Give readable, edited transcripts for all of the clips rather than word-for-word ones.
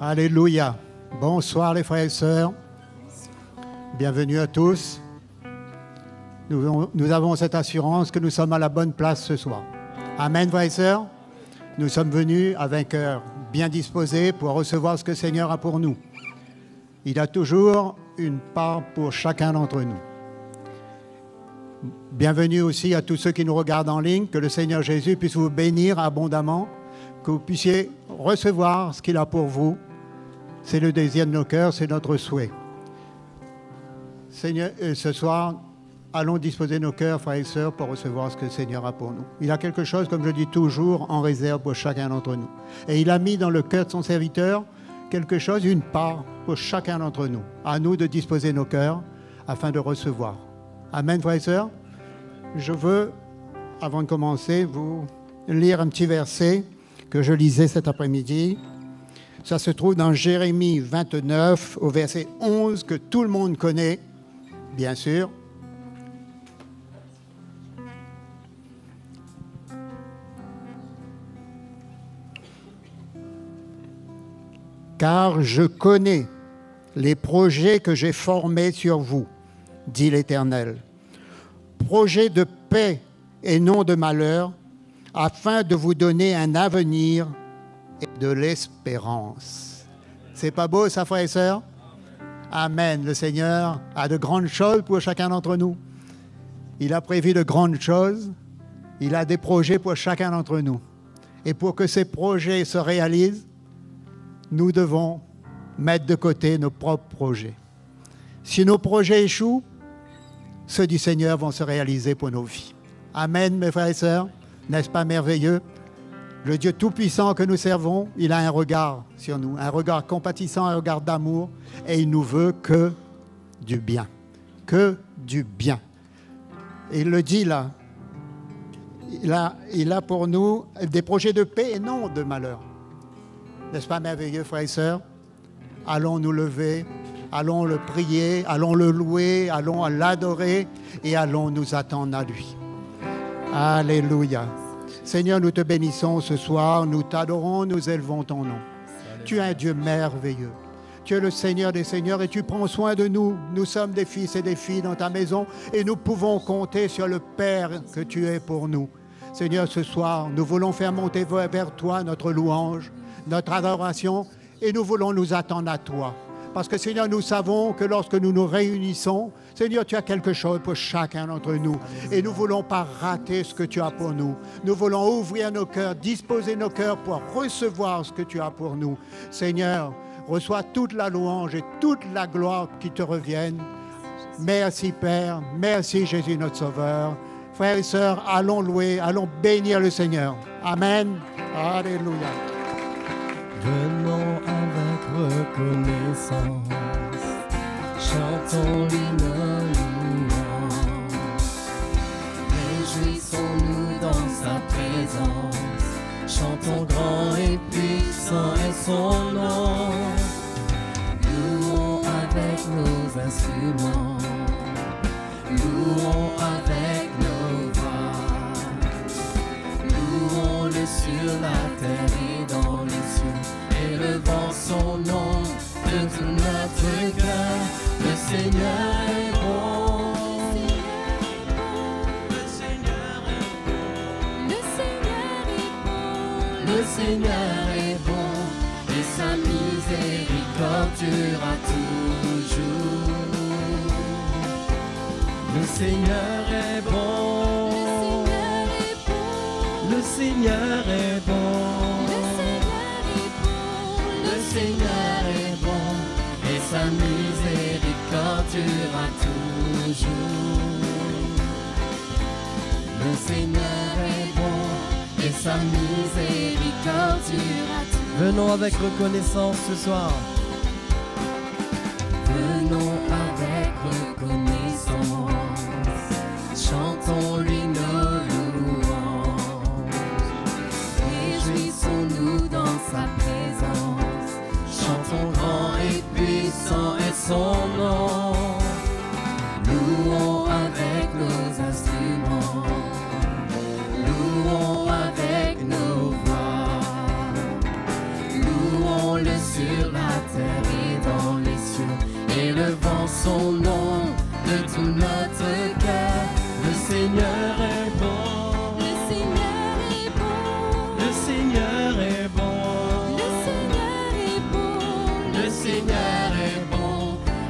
Alléluia. Bonsoir les frères et sœurs. Bienvenue à tous. Nous avons cette assurance que nous sommes à la bonne place ce soir. Amen, frères et sœurs. Nous sommes venus avec un cœur bien disposé pour recevoir ce que le Seigneur a pour nous. Il a toujours une part pour chacun d'entre nous. Bienvenue aussi à tous ceux qui nous regardent en ligne. Que le Seigneur Jésus puisse vous bénir abondamment, que vous puissiez recevoir ce qu'il a pour vous. C'est le désir de nos cœurs, c'est notre souhait. Seigneur, ce soir, allons disposer nos cœurs, frères et sœurs, pour recevoir ce que le Seigneur a pour nous. Il a quelque chose, comme je dis toujours, en réserve pour chacun d'entre nous. Et il a mis dans le cœur de son serviteur quelque chose, une part pour chacun d'entre nous. À nous de disposer nos cœurs afin de recevoir. Amen, frères et sœurs. Je veux, avant de commencer, vous lire un petit verset que je lisais cet après-midi. Ça se trouve dans Jérémie 29, au verset 11, que tout le monde connaît, bien sûr. Car je connais les projets que j'ai formés sur vous, dit l'Éternel. Projets de paix et non de malheur, afin de vous donner un avenir et de l'espérance. C'est pas beau, ça, frères et sœurs? Amen. Le Seigneur a de grandes choses pour chacun d'entre nous. Il a prévu de grandes choses. Il a des projets pour chacun d'entre nous. Et pour que ces projets se réalisent, nous devons mettre de côté nos propres projets. Si nos projets échouent, ceux du Seigneur vont se réaliser pour nos vies. Amen, mes frères et sœurs. N'est-ce pas merveilleux? Le Dieu Tout-Puissant que nous servons, il a un regard sur nous, un regard compatissant, un regard d'amour, et il nous veut que du bien. Que du bien. Et il le dit là. Il a pour nous des projets de paix et non de malheur. N'est-ce pas merveilleux, frères et sœurs? Allons nous lever, allons le prier, allons le louer, allons l'adorer et allons nous attendre à lui. Alléluia. Seigneur, nous te bénissons ce soir, nous t'adorons, nous élevons ton nom. Tu es un Dieu merveilleux. Tu es le Seigneur des Seigneurs et tu prends soin de nous. Nous sommes des fils et des filles dans ta maison et nous pouvons compter sur le Père que tu es pour nous. Seigneur, ce soir, nous voulons faire monter vers toi notre louange, notre adoration et nous voulons nous attendre à toi. Parce que Seigneur, nous savons que lorsque nous nous réunissons, Seigneur, tu as quelque chose pour chacun d'entre nous. Et nous ne voulons pas rater ce que tu as pour nous. Nous voulons ouvrir nos cœurs, disposer nos cœurs pour recevoir ce que tu as pour nous. Seigneur, reçois toute la louange et toute la gloire qui te reviennent. Merci Père, merci Jésus notre Sauveur. Frères et sœurs, allons louer, allons bénir le Seigneur. Amen. Alléluia. Venons avec reconnaissance, chantons l'hymne louange. Réjouissons-nous dans sa présence, chantons grand et puissant est son nom. Louons avec nos instruments, louons avec nos voix. Louons-le sur la terre et dans les cieux, élevant son nom de tout notre cœur. Le Seigneur est bon. Le Seigneur est bon. Le Seigneur est bon. Le Seigneur est bon. Et sa miséricorde durera toujours. Le Seigneur est bon. Le Seigneur est bon. Le Seigneur est bon, et sa miséricorde durera toujours. Le Seigneur est bon, et sa miséricorde durera toujours. Venons avec reconnaissance ce soir. Venons avec reconnaissance, chantons-lui nos louanges. Réjouissons-nous dans sa présence, chantons grand et puissant est son nom. Louons avec nos instruments, louons avec nos voix. Louons-le sur la son nom de tout notre cœur. Le Seigneur est bon. Le Seigneur est bon. Le Seigneur est bon. Le Seigneur est bon. Le Seigneur est bon.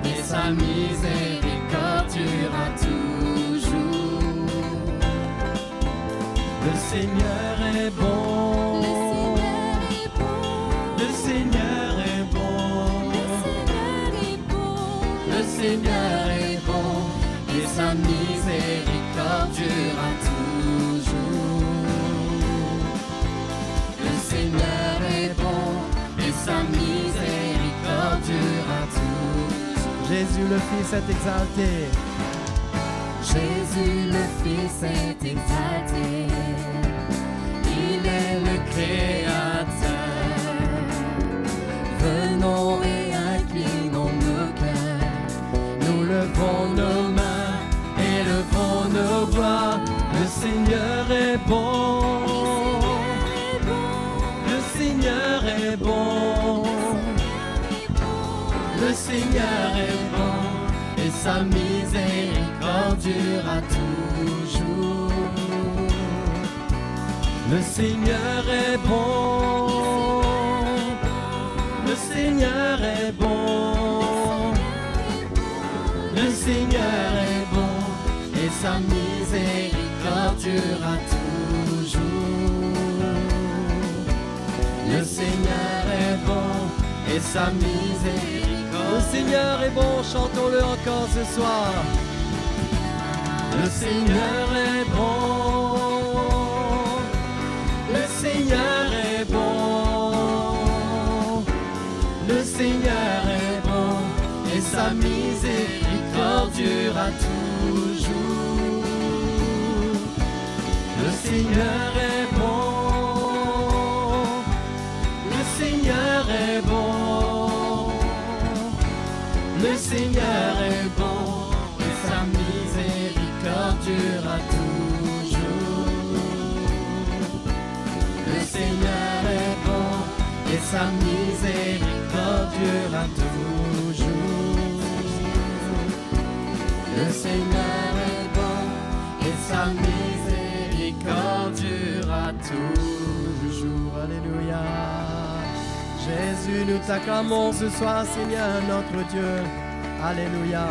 Et sa miséricorde durera toujours. Le Seigneur est bon. Le Seigneur est bon. Le Seigneur est bon. Et sa miséricorde durera toujours. Le Seigneur est bon. Et sa miséricorde durera toujours. Jésus le Fils est exalté. Jésus le Fils est exalté. Il est le Créateur. Venons et inclinons nos cœurs. Nous levons nos mains et levons nos voix. Le Seigneur est bon. Le Seigneur est bon. Le Seigneur est bon. Et sa miséricorde durera toujours. Le Seigneur est bon. Le Seigneur est bon. Le Seigneur est bon. Et sa miséricorde durera toujours. Le Seigneur est bon. Et sa miséricorde. Le Seigneur est bon, chantons-le encore ce soir. Le Seigneur est bon. Le Seigneur est bon. Le Seigneur est bon. Et sa miséricorde durera toujours. Le Seigneur est bon. Le Seigneur est bon. Le Seigneur est bon. Et sa miséricorde durera toujours. Le Seigneur est bon. Et sa miséricorde durera toujours. Le Seigneur est bon. Et sa miséricorde durera toujours. Alléluia. Jésus, nous t'acclamons ce soir, Seigneur notre Dieu. Alléluia.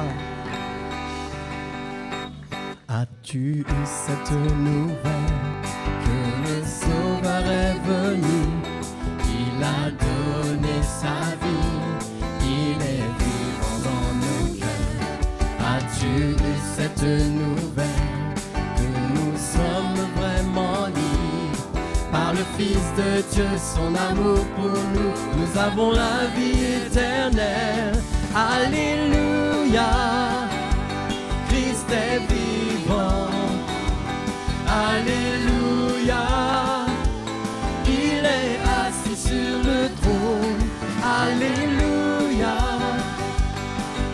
As-tu eu cette nouvelle Que le Sauveur est venu, il a donné sa vie, il est vivant dans nos cœurs. As-tu eu cette nouvelle que nous sommes vraiment liés par le Fils de Dieu, son amour pour nous, nous avons la vie éternelle. Alléluia, Christ est vivant. Alléluia, il est assis sur le trône. Alléluia,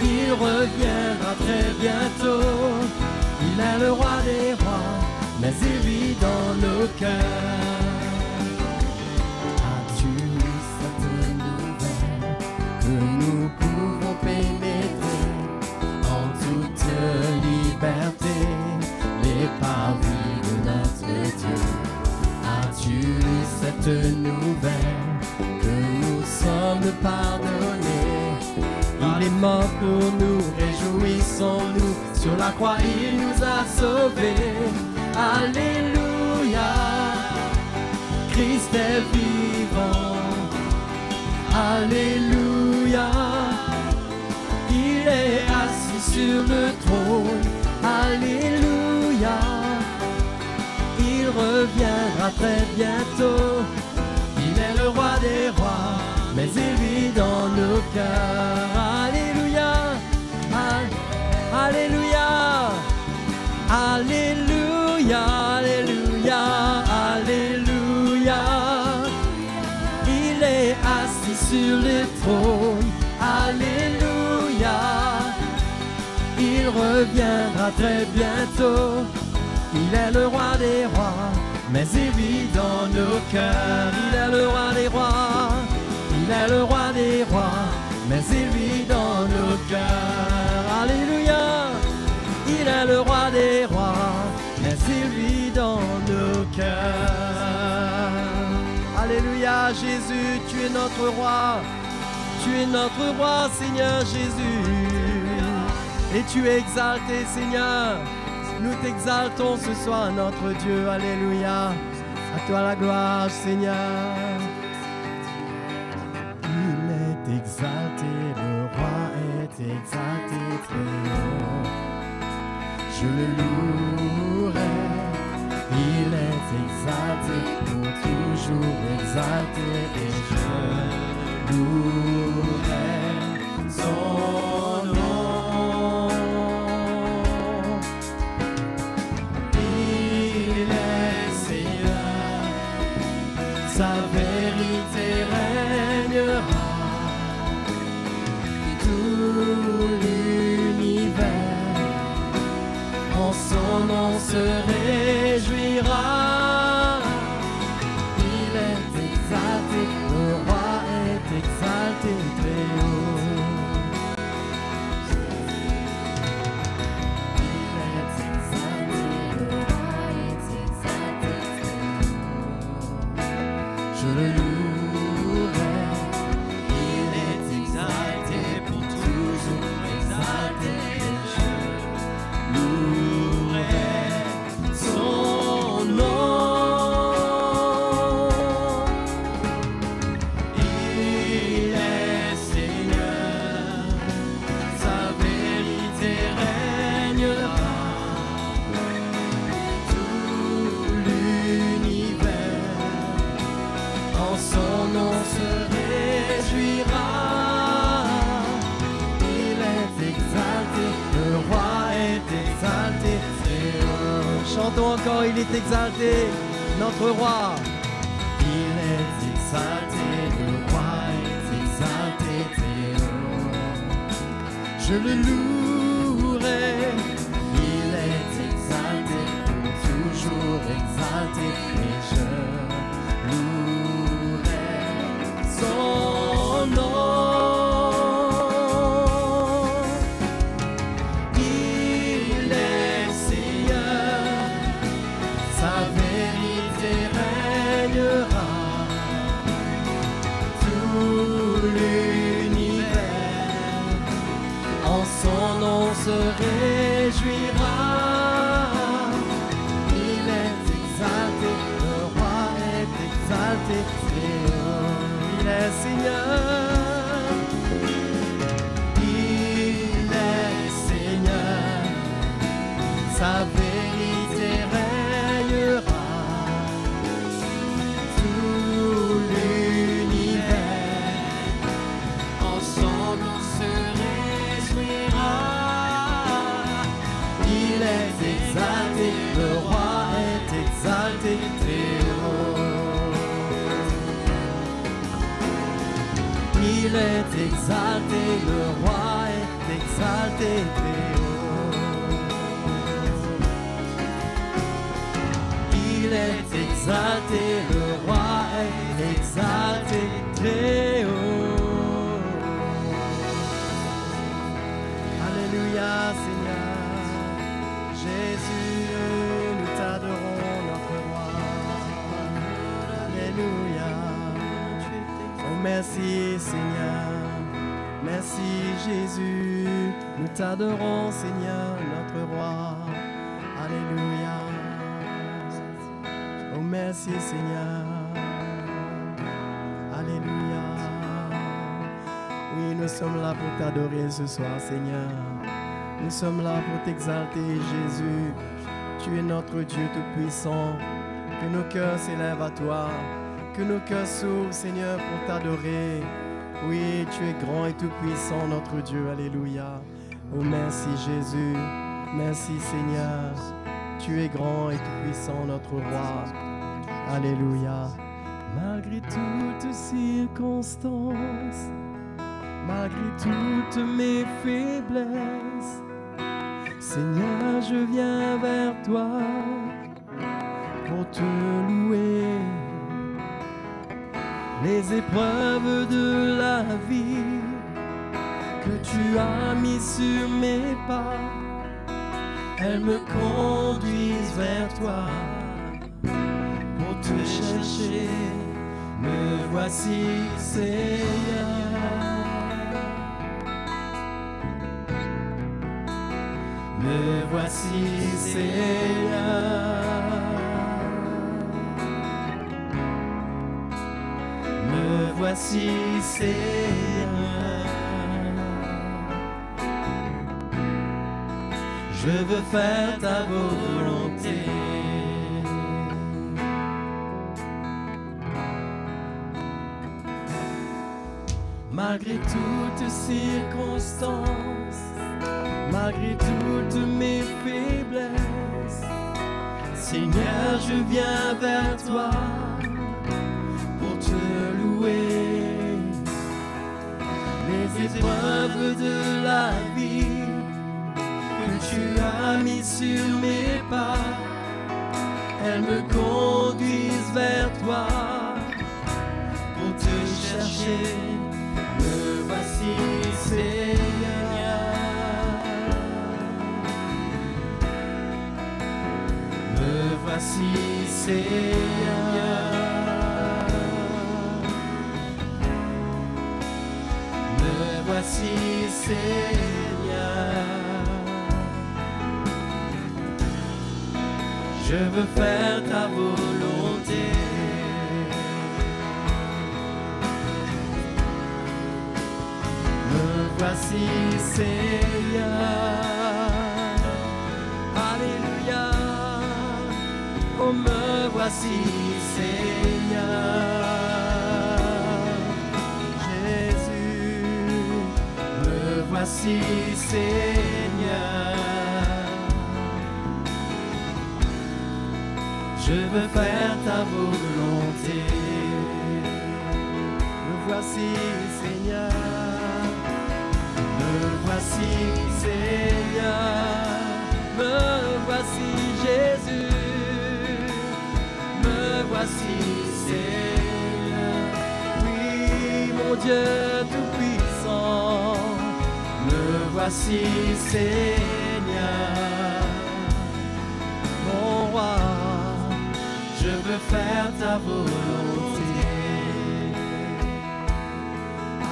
il reviendra très bientôt. Il est le roi des rois, mais il vit dans nos cœurs. As-tu eu cette nouvelle que nous pouvons pénétrer en toute liberté les parvis de notre Dieu? As-tu eu cette nouvelle que nous sommes pardonnés? Il est mort pour nous, réjouissons-nous. Sur la croix, il nous a sauvés. Alléluia, Christ est vivant. Alléluia, il est assis sur le trône. Alléluia, il reviendra très bientôt. Il est le roi des rois, mais il vit dans nos cœurs. Alléluia, alléluia, alléluia, alléluia, alléluia. Il est assis sur le trône. Alléluia, il reviendra très bientôt. Il est le roi des rois, mais il vit dans nos cœurs. Il est le roi des rois, il est le roi des rois, mais il vit dans nos cœurs. es notre roi. Tu es notre roi, Seigneur Jésus. Et tu es exalté, Seigneur. Nous t'exaltons ce soir, notre Dieu. Alléluia. À toi la gloire, Seigneur. Il est exalté, le roi est exalté très haut. Je le louerai. Il est exalté, pour toujours exalté, et je louerai son nom. Il est Seigneur, sa vérité régnera. Tout l'univers en son nom se réjouira. Il est exalté, le roi est exalté très haut. Il est exalté, le roi est exalté très haut. Je le louerai. Il est exalté, pour toujours exalté, et je louerai son nom. Il est Seigneur, sa vérité régnera. Tout l'univers en son nom se réjouira. Il est exalté, le roi est exalté très haut. Chantons encore, il est exalté, notre roi. Il est exalté, le roi est exalté très haut. Je le louerai. Il est exalté, pour toujours exalté, et je louerai son nom. Il est Seigneur, sa vérité régnera. Tout l'univers en son nom se réjouira. Il est exalté, le roi est exalté très haut. Il est Seigneur, il est Seigneur, sa vérité régnera. Tout l'univers en son nom se réjouira. Il est exalté, le roi est exalté très haut. Il est exalté, le roi est exalté très haut. Il est exalté, le roi est exalté très haut. Alléluia, Seigneur. Jésus, nous t'adorons, notre roi. Alléluia. Oh, merci, Seigneur. Merci, Jésus. Nous t'adorons, Seigneur, notre roi. Alléluia. Oh, merci, Seigneur. Alléluia. Oui, nous sommes là pour t'adorer ce soir, Seigneur. Nous sommes là pour t'exalter, Jésus. Tu es notre Dieu Tout-Puissant. Que nos cœurs s'élèvent à toi. Que nos cœurs s'ouvrent, Seigneur, pour t'adorer. Oui, tu es grand et tout-puissant, notre Dieu. Alléluia. Oh, merci, Jésus. Merci, Seigneur. Tu es grand et tout-puissant, notre roi. Alléluia. Malgré toutes circonstances, malgré toutes mes faiblesses, Seigneur, je viens vers toi pour te louer. Les épreuves de la vie que tu as mis sur mes pas, elles me conduisent vers toi pour te chercher Me voici, Seigneur. Me voici, Seigneur. Me voici, Seigneur. Je veux faire ta volonté. Malgré toutes circonstances, malgré toutes mes faiblesses, Seigneur, je viens vers toi pour te louer. Les épreuves de la vie que tu as mis sur mes pas, elles me conduisent vers toi pour te chercher. Me voici, Seigneur. Me voici, Seigneur. Me voici, Seigneur. Je veux faire ta volonté. Me voici, Seigneur. Alléluia. Oh, me voici, Seigneur. Jésus, me voici, Seigneur. Je veux faire ta volonté. Me voici, Seigneur. Me voici, Seigneur. Me voici, Jésus. Me voici, Seigneur. Oui, mon Dieu tout-puissant. Me voici, Seigneur. Mon roi, je veux faire ta volonté.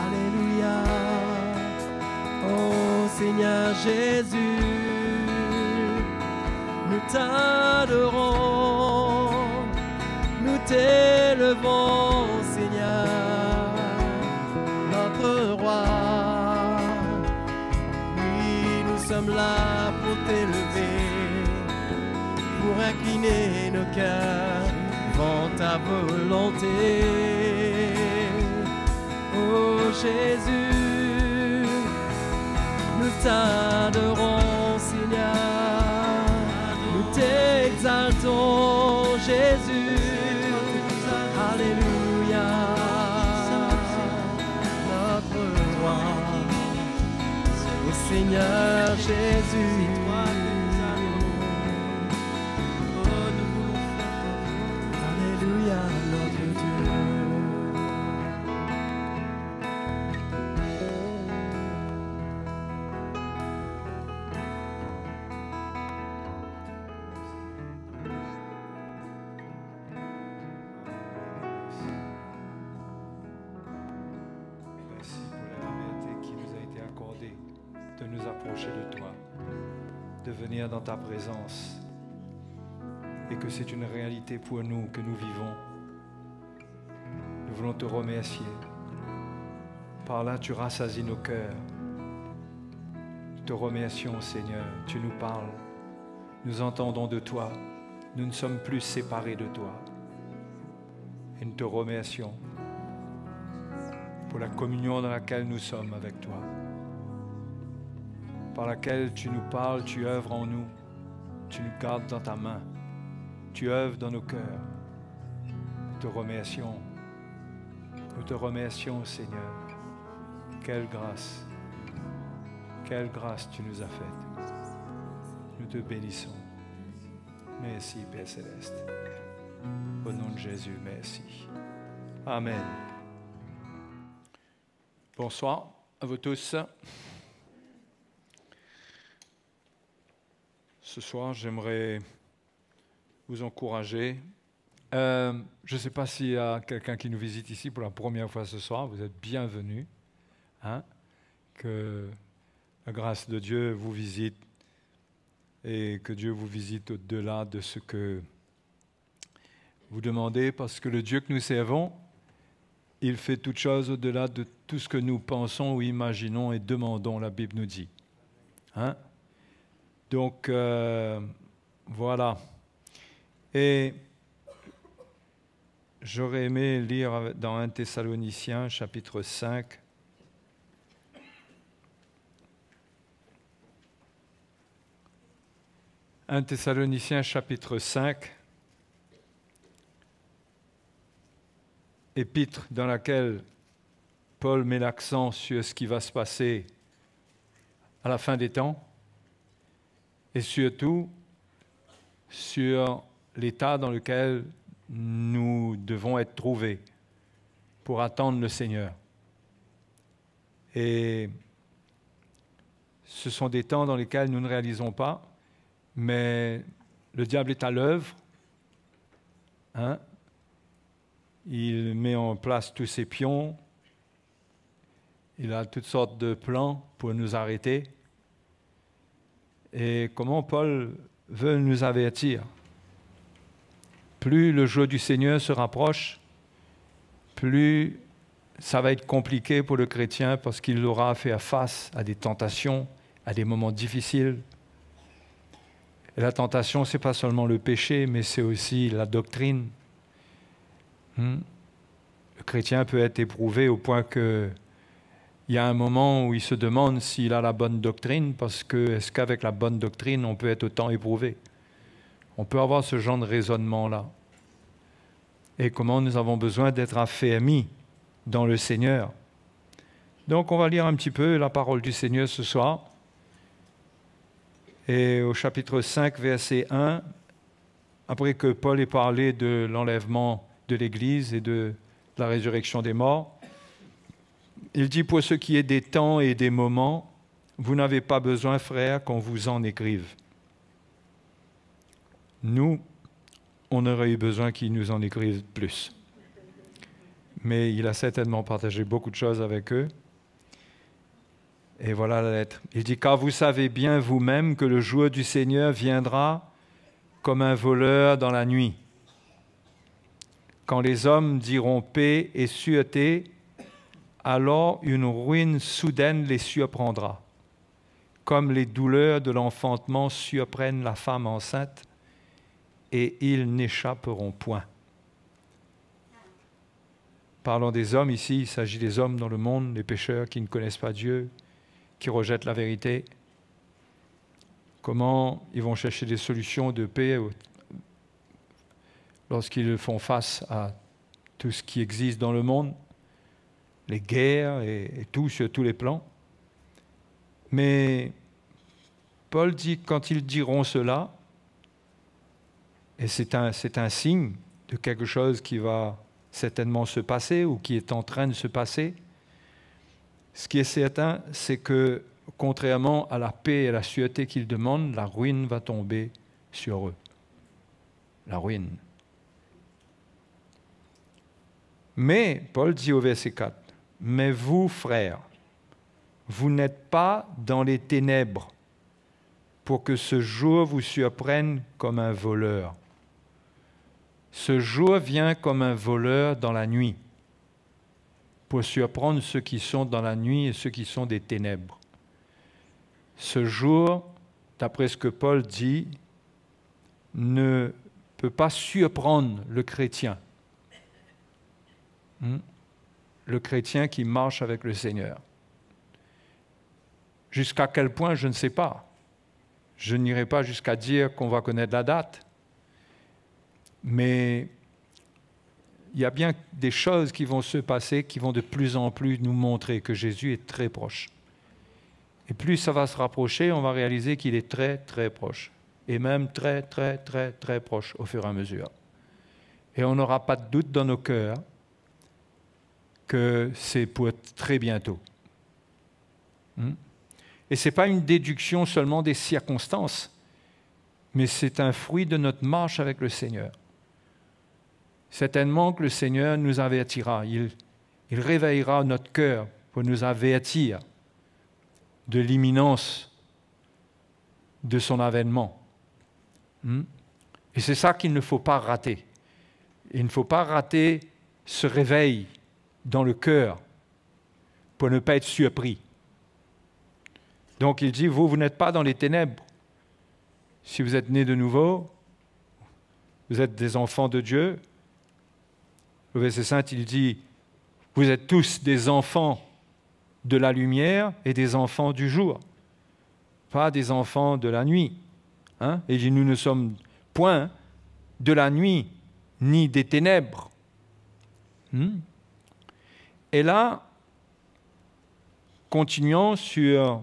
Alléluia. Oh Seigneur Jésus, nous t'adorons, nous t'élevons, Seigneur, notre roi. Oui, nous sommes là pour t'élever, pour incliner nos cœurs devant ta volonté. Oh Jésus, nous t'adorons, Seigneur, nous t'exaltons, Jésus. Alléluia, notre roi, au Seigneur Jésus. Alléluia, notre Dieu. Merci pour la liberté qui nous a été accordée de nous approcher de toi, de venir dans ta présence, et que c'est une réalité pour nous que nous vivons. Nous voulons te remercier. Par là, tu rassasies nos cœurs. Nous te remercions, Seigneur. Tu nous parles. Nous entendons de toi. Nous ne sommes plus séparés de toi. Et nous te remercions pour la communion dans laquelle nous sommes avec toi, par laquelle tu nous parles, tu œuvres en nous, tu nous gardes dans ta main, tu œuvres dans nos cœurs. Nous te remercions, Seigneur. Quelle grâce tu nous as faite. Nous te bénissons. Merci, Père Céleste. Au nom de Jésus, merci. Amen. Bonsoir à vous tous. Ce soir, j'aimerais vous encourager Je ne sais pas s'il y a quelqu'un qui nous visite ici pour la première fois ce soir. Vous êtes bienvenus. Hein? Que la grâce de Dieu vous visite et que Dieu vous visite au-delà de ce que vous demandez, parce que le Dieu que nous servons, il fait toutes choses au-delà de tout ce que nous pensons ou imaginons et demandons, la Bible nous dit. Hein? Donc, voilà. Et j'aurais aimé lire dans 1 Thessaloniciens, chapitre 5. « 1 Thessaloniciens, chapitre 5, épître dans laquelle Paul met l'accent sur ce qui va se passer à la fin des temps et surtout sur l'état dans lequel nous devons être trouvés pour attendre le Seigneur. Et ce sont des temps dans lesquels nous ne réalisons pas, mais le diable est à l'œuvre. Hein? Il met en place tous ses pions. Il a toutes sortes de plans pour nous arrêter. Et comment Paul veut nous avertir? Plus le jour du Seigneur se rapproche, plus ça va être compliqué pour le chrétien parce qu'il aura à faire face à des tentations, à des moments difficiles. Et la tentation, ce n'est pas seulement le péché, mais c'est aussi la doctrine. Le chrétien peut être éprouvé au point qu'il y a un moment où il se demande s'il a la bonne doctrine, parce que est-ce qu'avec la bonne doctrine, on peut être autant éprouvé? On peut avoir ce genre de raisonnement-là. Et comment nous avons besoin d'être affermis dans le Seigneur. Donc on va lire un petit peu la parole du Seigneur ce soir. Et au chapitre 5, verset 1, après que Paul ait parlé de l'enlèvement de l'Église et de la résurrection des morts, il dit, pour ce qui est des temps et des moments, vous n'avez pas besoin, frères, qu'on vous en écrive. Nous, on aurait eu besoin qu'il nous en écrive plus. Mais il a certainement partagé beaucoup de choses avec eux. Et voilà la lettre. Il dit, car vous savez bien vous-même que le jour du Seigneur viendra comme un voleur dans la nuit. Quand les hommes diront paix et sûreté, alors une ruine soudaine les surprendra, comme les douleurs de l'enfantement surprennent la femme enceinte, et ils n'échapperont point. Parlons des hommes ici, il s'agit des hommes dans le monde, les pécheurs qui ne connaissent pas Dieu, qui rejettent la vérité. Comment ils vont chercher des solutions de paix lorsqu'ils font face à tout ce qui existe dans le monde, les guerres et tout sur tous les plans. Mais Paul dit, quand ils diront cela, et c'est un signe de quelque chose qui va certainement se passer ou qui est en train de se passer, ce qui est certain, c'est que, contrairement à la paix et à la sûreté qu'ils demandent, la ruine va tomber sur eux. La ruine. Mais, Paul dit au verset 4, « Mais vous, frères, vous n'êtes pas dans les ténèbres pour que ce jour vous surprenne comme un voleur. Ce jour vient comme un voleur dans la nuit, pour surprendre ceux qui sont dans la nuit et ceux qui sont des ténèbres. Ce jour, d'après ce que Paul dit, ne peut pas surprendre le chrétien. Le chrétien qui marche avec le Seigneur. Jusqu'à quel point, je ne sais pas. Je n'irai pas jusqu'à dire qu'on va connaître la date. Mais il y a bien des choses qui vont se passer, qui vont de plus en plus nous montrer que Jésus est très proche. Et plus ça va se rapprocher, on va réaliser qu'il est très, très proche. Et même très, très, très, très proche au fur et à mesure. Et on n'aura pas de doute dans nos cœurs que c'est pour très bientôt. Et ce n'est pas une déduction seulement des circonstances, mais c'est un fruit de notre marche avec le Seigneur. certainement que le Seigneur nous avertira. Il réveillera notre cœur pour nous avertir de l'imminence de son avènement. Et c'est ça qu'il ne faut pas rater. Il ne faut pas rater ce réveil dans le cœur pour ne pas être surpris. Donc il dit, vous n'êtes pas dans les ténèbres. Si vous êtes nés de nouveau, vous êtes des enfants de Dieu. Au verset 5, il dit, vous êtes tous des enfants de la lumière et des enfants du jour, pas des enfants de la nuit. Et il dit, nous ne sommes point de la nuit, ni des ténèbres. Et là, continuons sur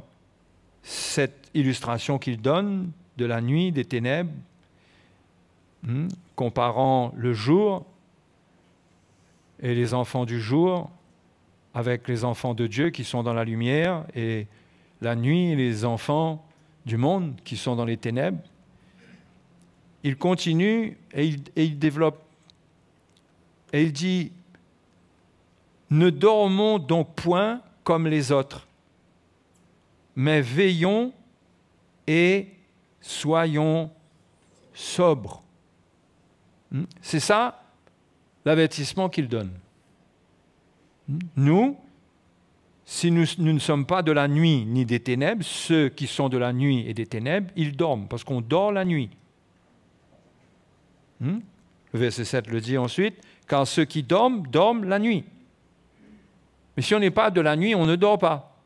cette illustration qu'il donne de la nuit, des ténèbres, comparant le jour et les enfants du jour avec les enfants de Dieu qui sont dans la lumière et la nuit et les enfants du monde qui sont dans les ténèbres. Il continue et il développe et il dit « Ne dormons donc point comme les autres, mais veillons et soyons sobres. » C'est ça l'avertissement qu'il donne. Nous, si nous ne sommes pas de la nuit ni des ténèbres, ceux qui sont de la nuit et des ténèbres, ils dorment, parce qu'on dort la nuit. Le verset 7 le dit ensuite, « Car ceux qui dorment, dorment la nuit. » Mais si on n'est pas de la nuit, on ne dort pas.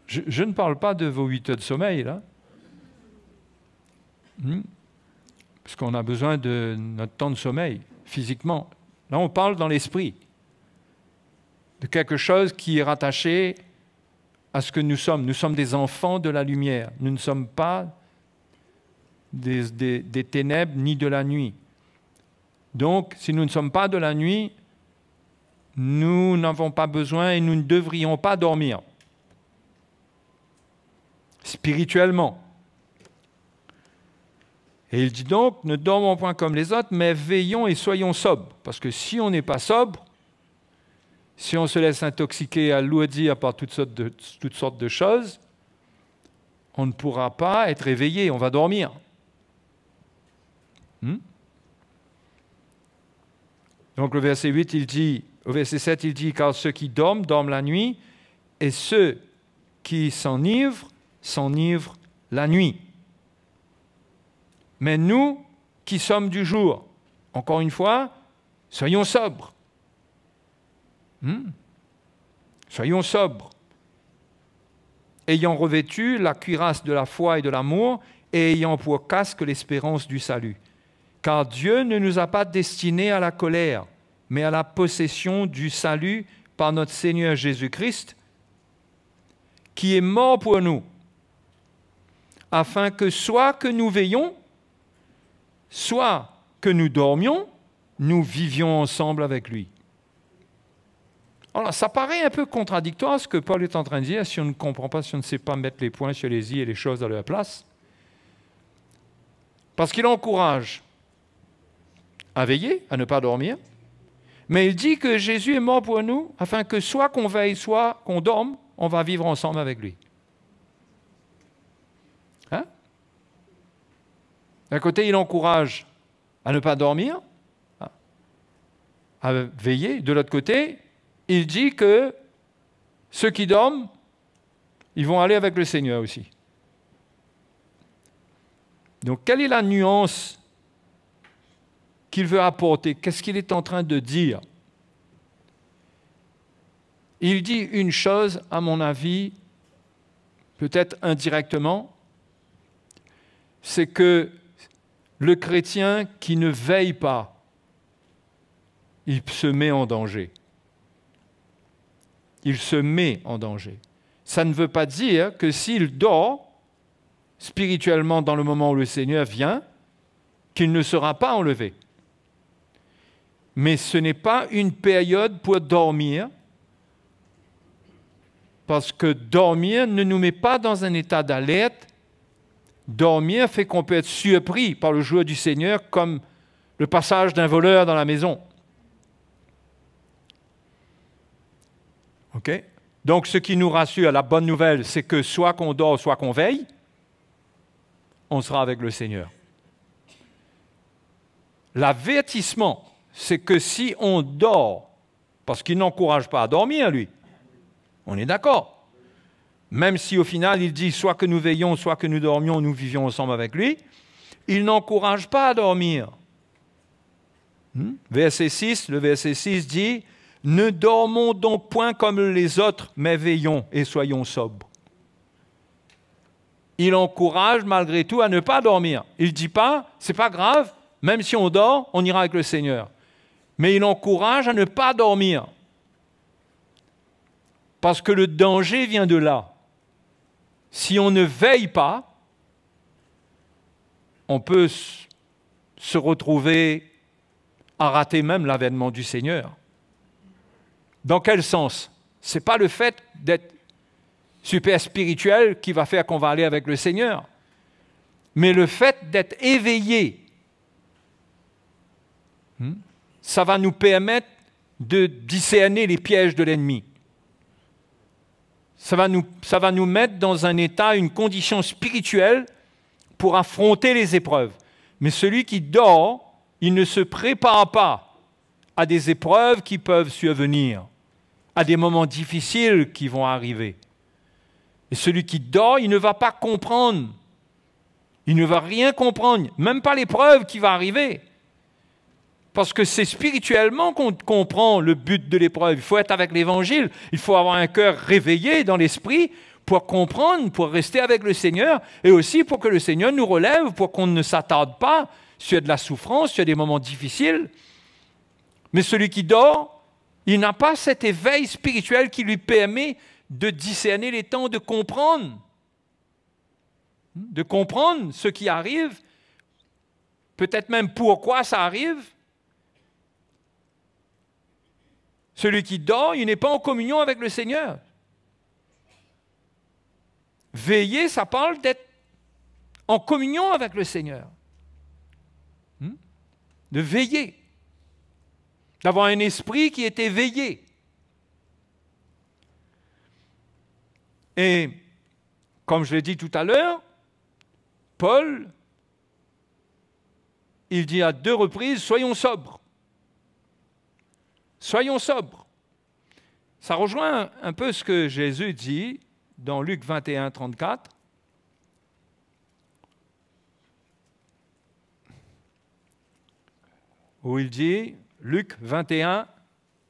Je ne parle pas de vos 8 heures de sommeil, là. Parce qu'on a besoin de notre temps de sommeil, physiquement. Là, on parle dans l'esprit, de quelque chose qui est rattaché à ce que nous sommes. Nous sommes des enfants de la lumière. Nous ne sommes pas des ténèbres ni de la nuit. Donc, si nous ne sommes pas de la nuit, nous n'avons pas besoin et nous ne devrions pas dormir. Spirituellement. Et il dit donc, ne dormons point comme les autres, mais veillons et soyons sobres. Parce que si on n'est pas sobre, si on se laisse intoxiquer, alourdir par toutes sortes de choses, on ne pourra pas être éveillé, on va dormir. Donc le verset 8, il dit, au verset 7, il dit, « Car ceux qui dorment, dorment la nuit, et ceux qui s'enivrent, s'enivrent la nuit. » Mais nous qui sommes du jour, encore une fois, soyons sobres. Soyons sobres. Ayant revêtu la cuirasse de la foi et de l'amour, et ayant pour casque l'espérance du salut. Car Dieu ne nous a pas destinés à la colère, mais à la possession du salut par notre Seigneur Jésus-Christ, qui est mort pour nous, afin que soit que nous veillons, soit que nous dormions, nous vivions ensemble avec lui. Alors, ça paraît un peu contradictoire ce que Paul est en train de dire, si on ne comprend pas, si on ne sait pas mettre les points sur les i et les choses à leur place. Parce qu'il encourage à veiller, à ne pas dormir, mais il dit que Jésus est mort pour nous, afin que soit qu'on veille, soit qu'on dorme, on va vivre ensemble avec lui. D'un côté, il encourage à ne pas dormir, à veiller. De l'autre côté, il dit que ceux qui dorment, ils vont aller avec le Seigneur aussi. Donc, quelle est la nuance qu'il veut apporter? Qu'est-ce qu'il est en train de dire? Il dit une chose, à mon avis, peut-être indirectement, c'est que le chrétien qui ne veille pas, il se met en danger. Il se met en danger. Ça ne veut pas dire que s'il dort spirituellement dans le moment où le Seigneur vient, qu'il ne sera pas enlevé. Mais ce n'est pas une période pour dormir, parce que dormir ne nous met pas dans un état d'alerte, Dormir fait qu'on peut être surpris par le jour du Seigneur comme le passage d'un voleur dans la maison. OK? Donc, ce qui nous rassure, la bonne nouvelle, c'est que soit qu'on dort, soit qu'on veille, on sera avec le Seigneur. L'avertissement, c'est que si on dort, parce qu'il n'encourage pas à dormir, lui, on est d'accord. Même si au final, il dit soit que nous veillons, soit que nous dormions, nous vivions ensemble avec lui, il n'encourage pas à dormir. Verset 6, le verset 6 dit « Ne dormons donc point comme les autres, mais veillons et soyons sobres. » Il encourage malgré tout à ne pas dormir. Il ne dit pas « c'est pas grave, même si on dort, on ira avec le Seigneur. » Mais il encourage à ne pas dormir. Parce que le danger vient de là. Si on ne veille pas, on peut se retrouver à rater même l'avènement du Seigneur. Dans quel sens? Ce n'est pas le fait d'être super spirituel qui va faire qu'on va aller avec le Seigneur, mais le fait d'être éveillé. Ça va nous permettre de discerner les pièges de l'ennemi. Ça va nous mettre dans un état, une condition spirituelle pour affronter les épreuves. Mais celui qui dort, il ne se prépare pas à des épreuves qui peuvent survenir, à des moments difficiles qui vont arriver. Et celui qui dort, il ne va pas comprendre. Il ne va rien comprendre, même pas l'épreuve qui va arriver. Parce que c'est spirituellement qu'on comprend le but de l'épreuve. Il faut être avec l'Évangile, il faut avoir un cœur réveillé dans l'esprit pour comprendre, pour rester avec le Seigneur, et aussi pour que le Seigneur nous relève, pour qu'on ne s'attarde pas sur de la souffrance, sur des moments difficiles. Mais celui qui dort, il n'a pas cet éveil spirituel qui lui permet de discerner les temps, de comprendre ce qui arrive, peut-être même pourquoi ça arrive. Celui qui dort, il n'est pas en communion avec le Seigneur. Veiller, ça parle d'être en communion avec le Seigneur. De veiller. D'avoir un esprit qui est éveillé. Et, comme je l'ai dit tout à l'heure, Paul, il dit à 2 reprises, soyons sobres. Soyons sobres. Ça rejoint un peu ce que Jésus dit dans Luc 21, 34. Où il dit, Luc 21,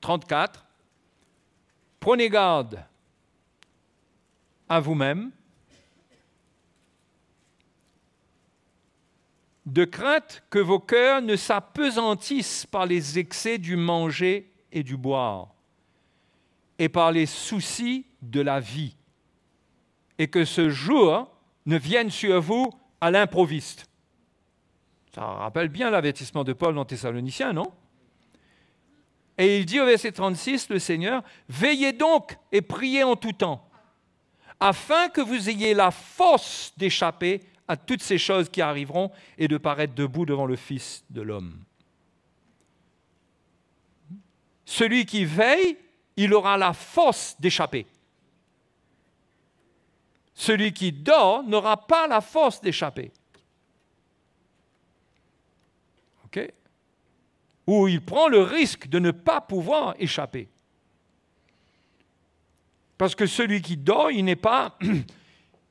34, « Prenez garde à vous-même, de crainte que vos cœurs ne s'apesantissent par les excès du manger et du boire, et par les soucis de la vie, et que ce jour ne vienne sur vous à l'improviste. » Ça rappelle bien l'avertissement de Paul dans Thessaloniciens, non? Et il dit au verset 36, le Seigneur, « Veillez donc et priez en tout temps, afin que vous ayez la force d'échapper à toutes ces choses qui arriveront et de paraître debout devant le Fils de l'homme. » Celui qui veille, il aura la force d'échapper. Celui qui dort n'aura pas la force d'échapper. OK? Ou il prend le risque de ne pas pouvoir échapper. Parce que celui qui dort, il n'est pas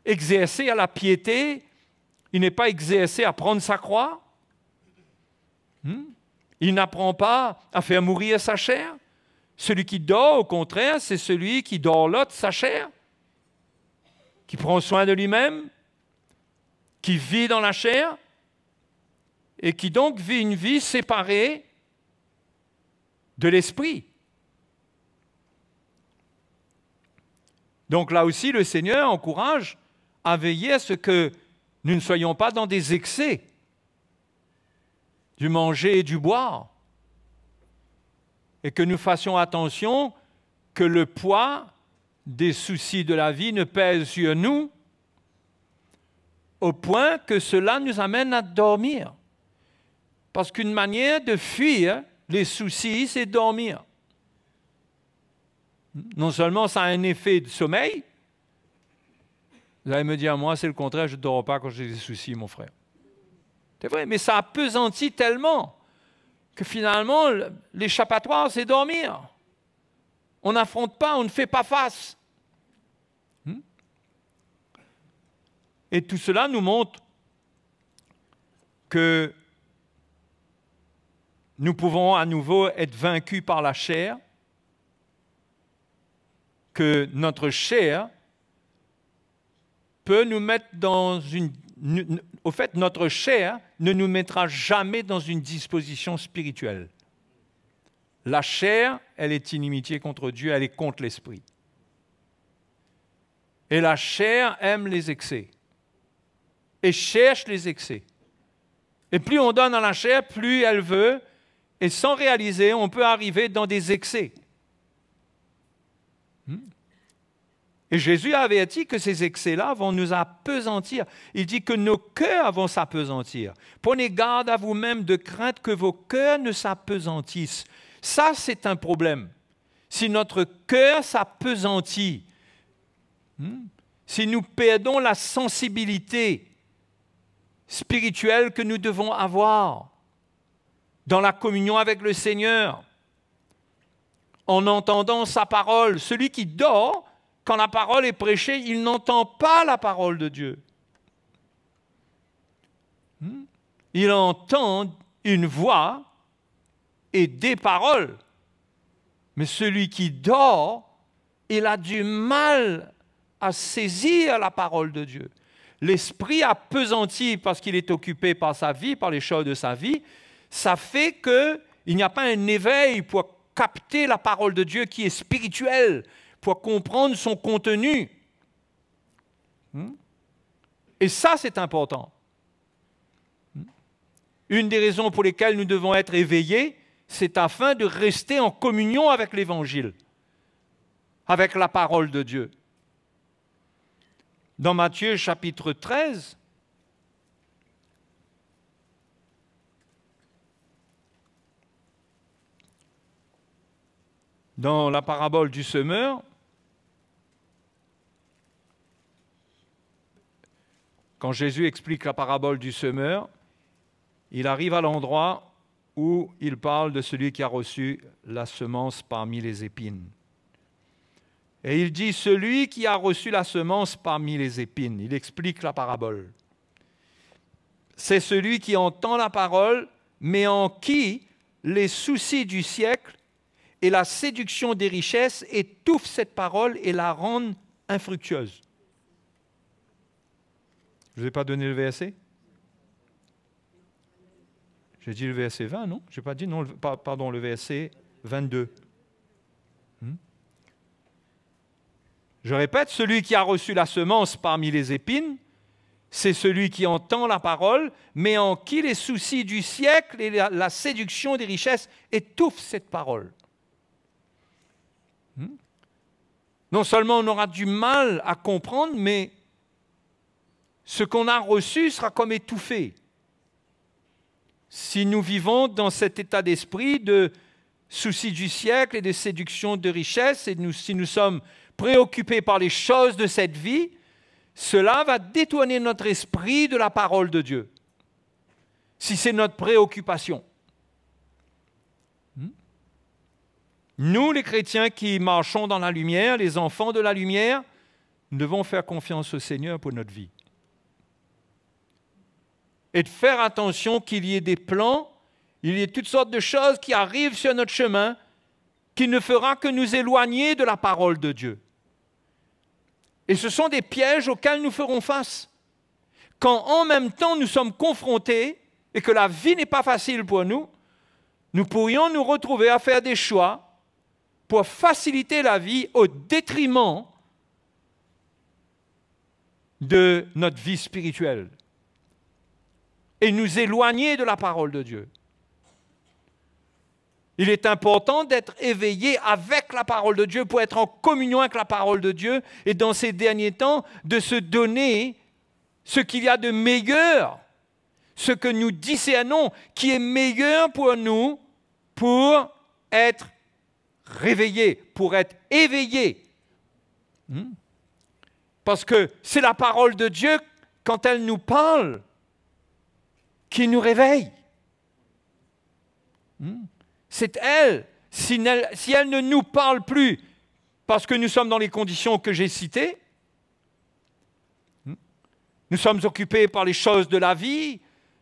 exercé à la piété, il n'est pas exercé à prendre sa croix. Il n'apprend pas à faire mourir sa chair. Celui qui dort, au contraire, c'est celui qui dorlote sa chair, qui prend soin de lui-même, qui vit dans la chair, et qui donc vit une vie séparée de l'esprit. Donc là aussi, le Seigneur encourage à veiller à ce que nous ne soyons pas dans des excès du manger et du boire, et que nous fassions attention que le poids des soucis de la vie ne pèse sur nous au point que cela nous amène à dormir. Parce qu'une manière de fuir les soucis, c'est dormir. Non seulement ça a un effet de sommeil, vous allez me dire, moi c'est le contraire, je ne dors pas quand j'ai des soucis, mon frère. C'est vrai, mais ça appesantit tellement que finalement, l'échappatoire, c'est dormir. On n'affronte pas, on ne fait pas face. Et tout cela nous montre que nous pouvons à nouveau être vaincus par la chair, que notre chair peut nous mettre dans une... Au fait, notre chair ne nous mettra jamais dans une disposition spirituelle. La chair, elle est inimitié contre Dieu, elle est contre l'esprit. Et la chair aime les excès et cherche les excès. Et plus on donne à la chair, plus elle veut, et sans réaliser, on peut arriver dans des excès. Et Jésus a averti que ces excès-là vont nous appesantir. Il dit que nos cœurs vont s'appesantir. Prenez garde à vous-même de crainte que vos cœurs ne s'appesantissent. Ça, c'est un problème. Si notre cœur s'appesantit, si nous perdons la sensibilité spirituelle que nous devons avoir dans la communion avec le Seigneur, en entendant sa parole, celui qui dort, quand la parole est prêchée, il n'entend pas la parole de Dieu. Il entend une voix et des paroles. Mais celui qui dort, il a du mal à saisir la parole de Dieu. L'esprit appesanti parce qu'il est occupé par sa vie, par les choses de sa vie, ça fait qu'il n'y a pas un éveil pour capter la parole de Dieu qui est spirituelle, pour comprendre son contenu. Et ça, c'est important. Une des raisons pour lesquelles nous devons être éveillés, c'est afin de rester en communion avec l'Évangile, avec la parole de Dieu. Dans Matthieu chapitre 13, dans la parabole du semeur, quand Jésus explique la parabole du semeur, il arrive à l'endroit où il parle de celui qui a reçu la semence parmi les épines. Et il dit, celui qui a reçu la semence parmi les épines, il explique la parabole. C'est celui qui entend la parole, mais en qui les soucis du siècle et la séduction des richesses étouffent cette parole et la rendent infructueuse. Je ne vous ai pas donné le verset? J'ai dit le verset 20, non? Je n'ai pas dit, non, pardon, le verset 22. Je répète, celui qui a reçu la semence parmi les épines, c'est celui qui entend la parole, mais en qui les soucis du siècle et la séduction des richesses étouffent cette parole. Non seulement on aura du mal à comprendre, mais ce qu'on a reçu sera comme étouffé. Si nous vivons dans cet état d'esprit de soucis du siècle et de séduction de richesse, et si nous sommes préoccupés par les choses de cette vie, cela va détourner notre esprit de la parole de Dieu. Si c'est notre préoccupation. Nous, les chrétiens qui marchons dans la lumière, les enfants de la lumière, nous devons faire confiance au Seigneur pour notre vie. Et de faire attention qu'il y ait des plans, il y ait toutes sortes de choses qui arrivent sur notre chemin qui ne fera que nous éloigner de la parole de Dieu. Et ce sont des pièges auxquels nous ferons face. Quand en même temps nous sommes confrontés et que la vie n'est pas facile pour nous, nous pourrions nous retrouver à faire des choix pour faciliter la vie au détriment de notre vie spirituelle et nous éloigner de la parole de Dieu. Il est important d'être éveillé avec la parole de Dieu pour être en communion avec la parole de Dieu et dans ces derniers temps de se donner ce qu'il y a de meilleur, ce que nous discernons qui est meilleur pour nous pour être réveillés, pour être éveillés. Parce que c'est la parole de Dieu, quand elle nous parle, qui nous réveille. C'est elle. Si elle ne nous parle plus, parce que nous sommes dans les conditions que j'ai citées, nous sommes occupés par les choses de la vie,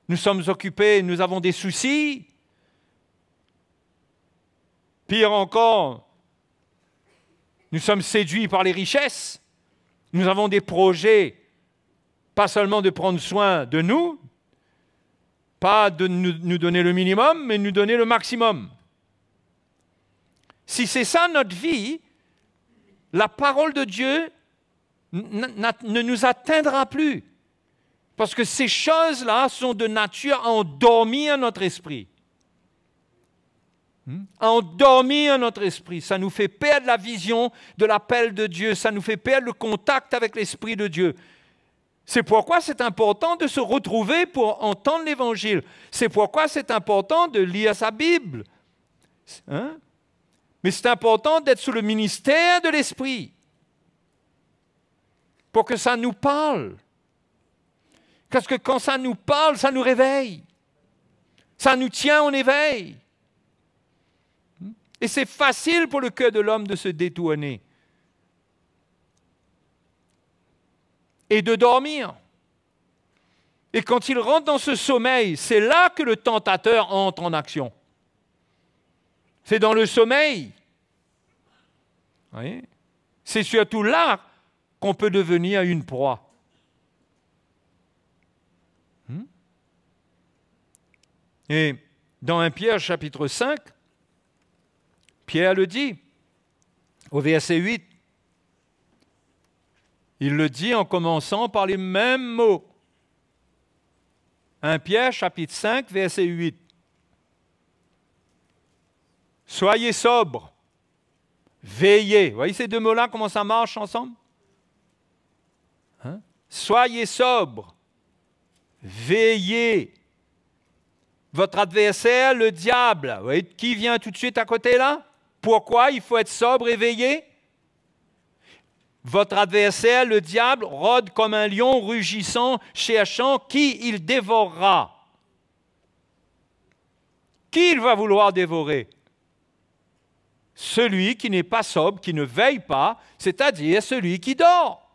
nous sommes occupés, nous avons des soucis. Pire encore, nous sommes séduits par les richesses. Nous avons des projets, pas seulement de prendre soin de nous, pas de nous donner le minimum, mais de nous donner le maximum. Si c'est ça notre vie, la parole de Dieu ne nous atteindra plus. Parce que ces choses-là sont de nature à endormir notre esprit. À endormir notre esprit. Ça nous fait perdre la vision de l'appel de Dieu. Ça nous fait perdre le contact avec l'Esprit de Dieu. C'est pourquoi c'est important de se retrouver pour entendre l'Évangile. C'est pourquoi c'est important de lire sa Bible. Mais c'est important d'être sous le ministère de l'Esprit. Pour que ça nous parle. Parce que quand ça nous parle, ça nous réveille. Ça nous tient en éveil. Et c'est facile pour le cœur de l'homme de se détourner. Et de dormir. Et quand il rentre dans ce sommeil, c'est là que le tentateur entre en action. C'est dans le sommeil. Vous voyez ? C'est surtout là qu'on peut devenir une proie. Et dans 1 Pierre chapitre 5, Pierre le dit, au verset 8, il le dit en commençant par les mêmes mots. 1 Pierre chapitre 5, verset 8. Soyez sobres, veillez. Vous voyez ces deux mots-là, comment ça marche ensemble ? Soyez sobres, veillez. Votre adversaire, le diable, vous voyez qui vient tout de suite à côté là ? Pourquoi il faut être sobre et veiller ? Votre adversaire, le diable, rôde comme un lion rugissant, cherchant qui il dévorera. Qui il va vouloir dévorer ? Celui qui n'est pas sobre, qui ne veille pas, c'est-à-dire celui qui dort.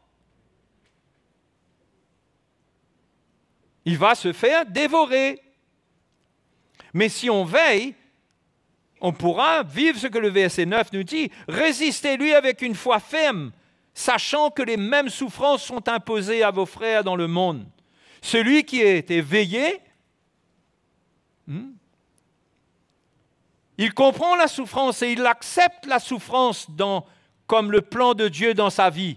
Il va se faire dévorer. Mais si on veille, on pourra vivre ce que le verset 9 nous dit. Résistez-lui avec une foi ferme, sachant que les mêmes souffrances sont imposées à vos frères dans le monde. Celui qui est éveillé, il comprend la souffrance et il accepte la souffrance comme le plan de Dieu dans sa vie.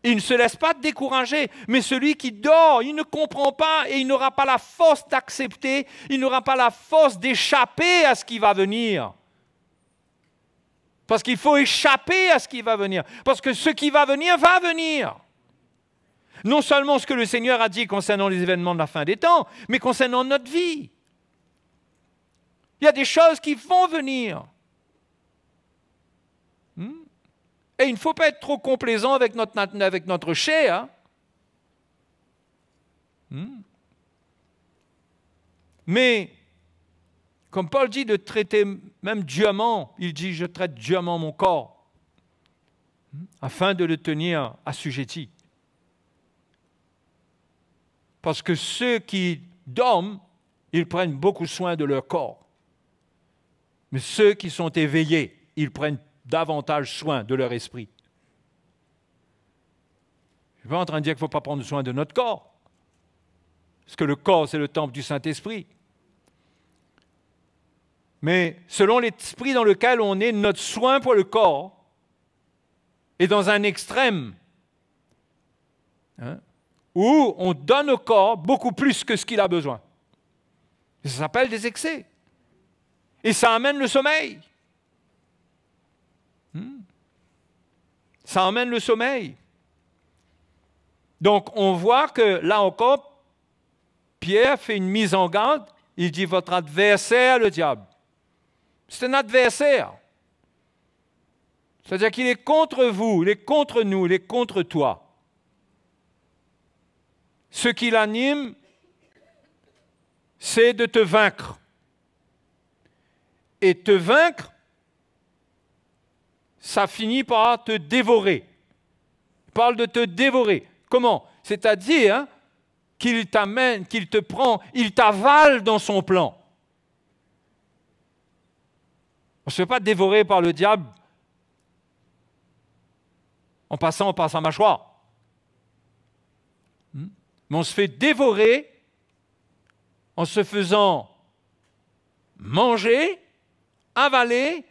Il ne se laisse pas décourager, mais celui qui dort, il ne comprend pas et il n'aura pas la force d'accepter, il n'aura pas la force d'échapper à ce qui va venir. Parce qu'il faut échapper à ce qui va venir. Parce que ce qui va venir, va venir. Non seulement ce que le Seigneur a dit concernant les événements de la fin des temps, mais concernant notre vie. Il y a des choses qui vont venir. Et il ne faut pas être trop complaisant avec notre chair. Mais, comme Paul dit de traiter même durement, il dit « je traite durement mon corps » afin de le tenir assujetti. Parce que ceux qui dorment, ils prennent beaucoup soin de leur corps. Mais ceux qui sont éveillés, ils prennent davantage soin de leur esprit. Je ne suis pas en train de dire qu'il ne faut pas prendre soin de notre corps. Parce que le corps, c'est le temple du Saint-Esprit. Mais selon l'esprit dans lequel on est, notre soin pour le corps est dans un extrême où on donne au corps beaucoup plus que ce qu'il a besoin. Ça s'appelle des excès. Et ça amène le sommeil. Ça amène le sommeil. Donc, on voit que là encore, Pierre fait une mise en garde. Il dit, votre adversaire, le diable. C'est un adversaire. C'est-à-dire qu'il est contre vous, il est contre nous, il est contre toi. Ce qui l'anime, c'est de te vaincre. Et te vaincre, ça finit par te dévorer. Il parle de te dévorer. Comment? C'est-à-dire qu'il t'amène, qu'il te prend, il t'avale dans son plan. On ne se fait pas dévorer par le diable en passant par sa mâchoire. Mais on se fait dévorer en se faisant manger, avaler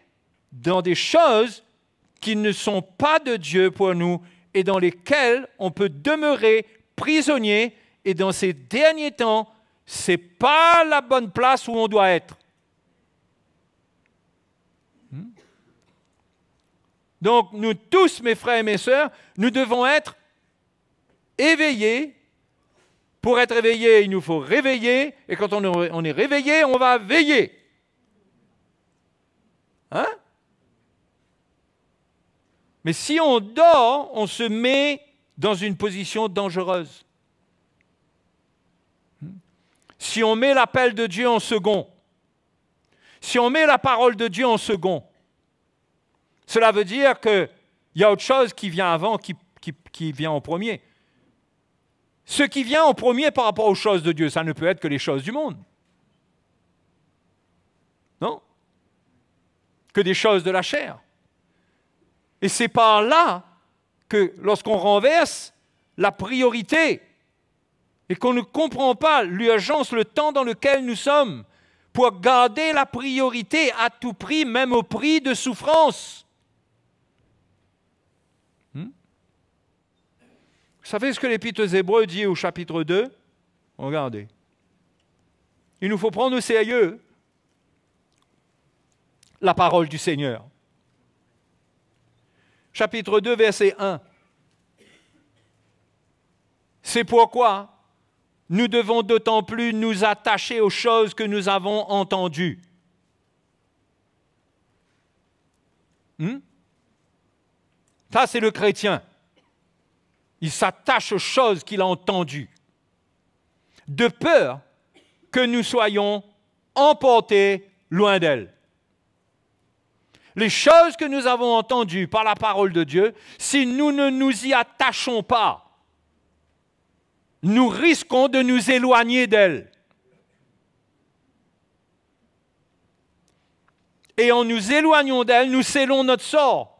dans des choses qui ne sont pas de Dieu pour nous et dans lesquelles on peut demeurer prisonnier. Et dans ces derniers temps, ce n'est pas la bonne place où on doit être. Donc, nous tous, mes frères et mes sœurs, nous devons être éveillés. Pour être éveillé, il nous faut réveiller. Et quand on est réveillé, on va veiller. Hein? Mais si on dort, on se met dans une position dangereuse. Si on met l'appel de Dieu en second, si on met la parole de Dieu en second, cela veut dire qu'il y a autre chose qui vient avant, qui vient en premier. Ce qui vient en premier par rapport aux choses de Dieu, ça ne peut être que les choses du monde. Non? Que des choses de la chair. Et c'est par là que lorsqu'on renverse la priorité et qu'on ne comprend pas l'urgence, le temps dans lequel nous sommes, pour garder la priorité à tout prix, même au prix de souffrance. Vous savez ce que l'Épître aux Hébreux dit au chapitre 2? Regardez. Il nous faut prendre au sérieux la parole du Seigneur. Chapitre 2, verset 1. C'est pourquoi nous devons d'autant plus nous attacher aux choses que nous avons entendues. Ça, c'est le chrétien. Il s'attache aux choses qu'il a entendues, de peur que nous soyons emportés loin d'elles. Les choses que nous avons entendues par la parole de Dieu, si nous ne nous y attachons pas, nous risquons de nous éloigner d'elles. Et en nous éloignant d'elles, nous scellons notre sort.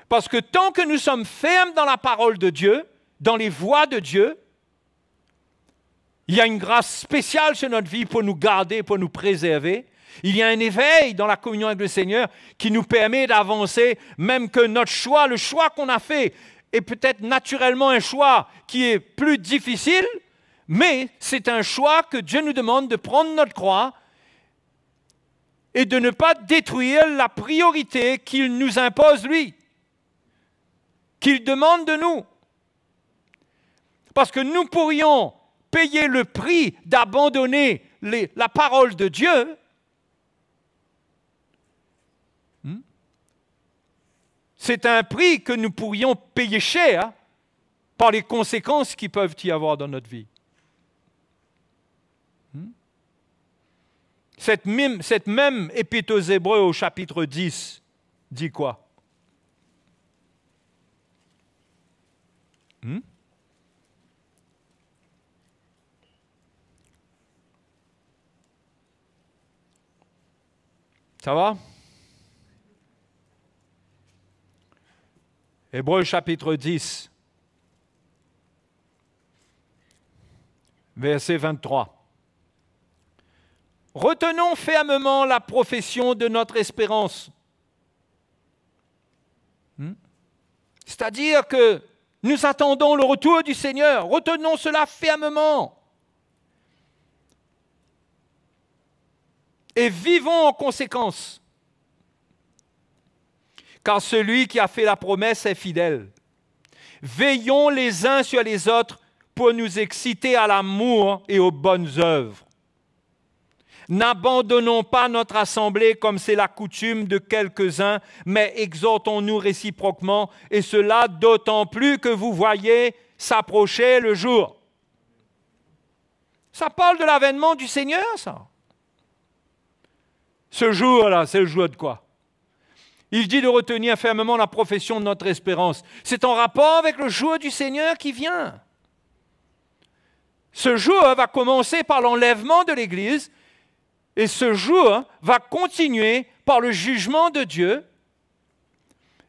Parce que tant que nous sommes fermes dans la parole de Dieu, dans les voies de Dieu, il y a une grâce spéciale sur notre vie pour nous garder, pour nous préserver. Il y a un éveil dans la communion avec le Seigneur qui nous permet d'avancer, même que notre choix, le choix qu'on a fait, est peut-être naturellement un choix qui est plus difficile, mais c'est un choix que Dieu nous demande de prendre notre croix et de ne pas détruire la priorité qu'il nous impose, lui, qu'il demande de nous. Parce que nous pourrions payer le prix d'abandonner la parole de Dieu. C'est un prix que nous pourrions payer cher par les conséquences qui peuvent y avoir dans notre vie. Cette même Épître aux Hébreux au chapitre 10 dit quoi? Ça va? Hébreux chapitre 10, verset 23. Retenons fermement la profession de notre espérance. C'est-à-dire que nous attendons le retour du Seigneur. Retenons cela fermement. Et vivons en conséquence. Car celui qui a fait la promesse est fidèle. Veillons les uns sur les autres pour nous exciter à l'amour et aux bonnes œuvres. N'abandonnons pas notre assemblée comme c'est la coutume de quelques-uns, mais exhortons-nous réciproquement, et cela d'autant plus que vous voyez s'approcher le jour. Ça parle de l'avènement du Seigneur, ça. Ce jour-là, c'est le jour de quoi? Il dit de retenir fermement la profession de notre espérance. C'est en rapport avec le jour du Seigneur qui vient. Ce jour va commencer par l'enlèvement de l'Église, et ce jour va continuer par le jugement de Dieu.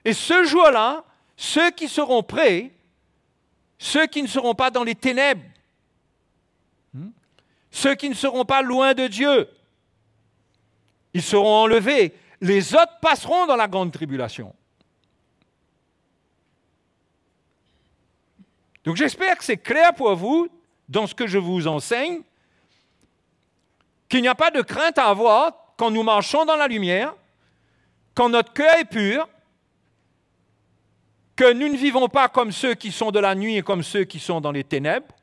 Et ce jour-là, ceux qui seront prêts, ceux qui ne seront pas dans les ténèbres, ceux qui ne seront pas loin de Dieu, ils seront enlevés. Les autres passeront dans la grande tribulation. Donc j'espère que c'est clair pour vous, dans ce que je vous enseigne, qu'il n'y a pas de crainte à avoir quand nous marchons dans la lumière, quand notre cœur est pur, que nous ne vivons pas comme ceux qui sont de la nuit et comme ceux qui sont dans les ténèbres.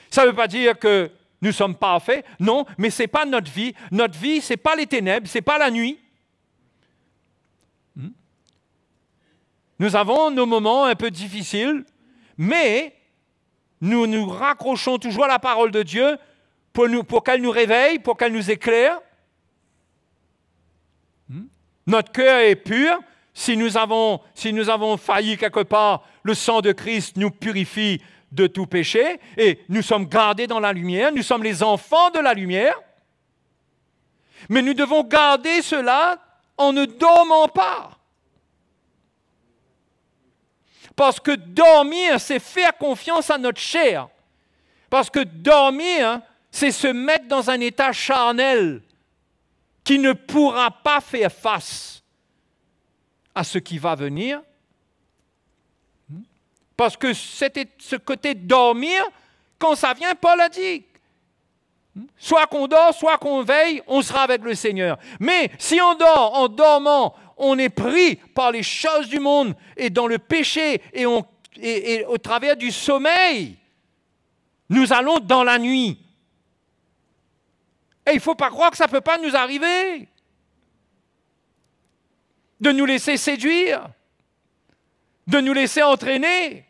Ça ne veut pas dire que nous sommes parfaits, non, mais ce n'est pas notre vie. Notre vie, ce n'est pas les ténèbres, ce n'est pas la nuit. Nous avons nos moments un peu difficiles, mais nous nous raccrochons toujours à la parole de Dieu pour qu'elle nous réveille, pour qu'elle nous éclaire. Notre cœur est pur. Si nous avons failli quelque part, le sang de Christ nous purifie de tout péché et nous sommes gardés dans la lumière. Nous sommes les enfants de la lumière. Mais nous devons garder cela en ne dormant pas. Parce que dormir, c'est faire confiance à notre chair. Parce que dormir, c'est se mettre dans un état charnel qui ne pourra pas faire face à ce qui va venir. Parce que ce côté dormir, quand ça vient, Paul a dit, soit qu'on dort, soit qu'on veille, on sera avec le Seigneur. Mais si on dort, en dormant, on est pris par les choses du monde et dans le péché et au travers du sommeil, nous allons dans la nuit. Et il ne faut pas croire que ça ne peut pas nous arriver de nous laisser séduire, de nous laisser entraîner.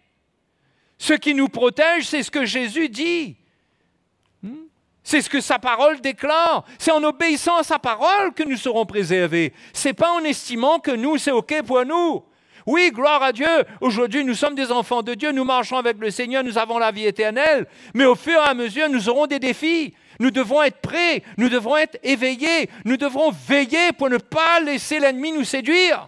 Ce qui nous protège, c'est ce que Jésus dit. C'est ce que sa parole déclare. C'est en obéissant à sa parole que nous serons préservés. Ce n'est pas en estimant que nous, c'est OK pour nous. Oui, gloire à Dieu. Aujourd'hui, nous sommes des enfants de Dieu. Nous marchons avec le Seigneur. Nous avons la vie éternelle. Mais au fur et à mesure, nous aurons des défis. Nous devons être prêts. Nous devons être éveillés. Nous devrons veiller pour ne pas laisser l'ennemi nous séduire.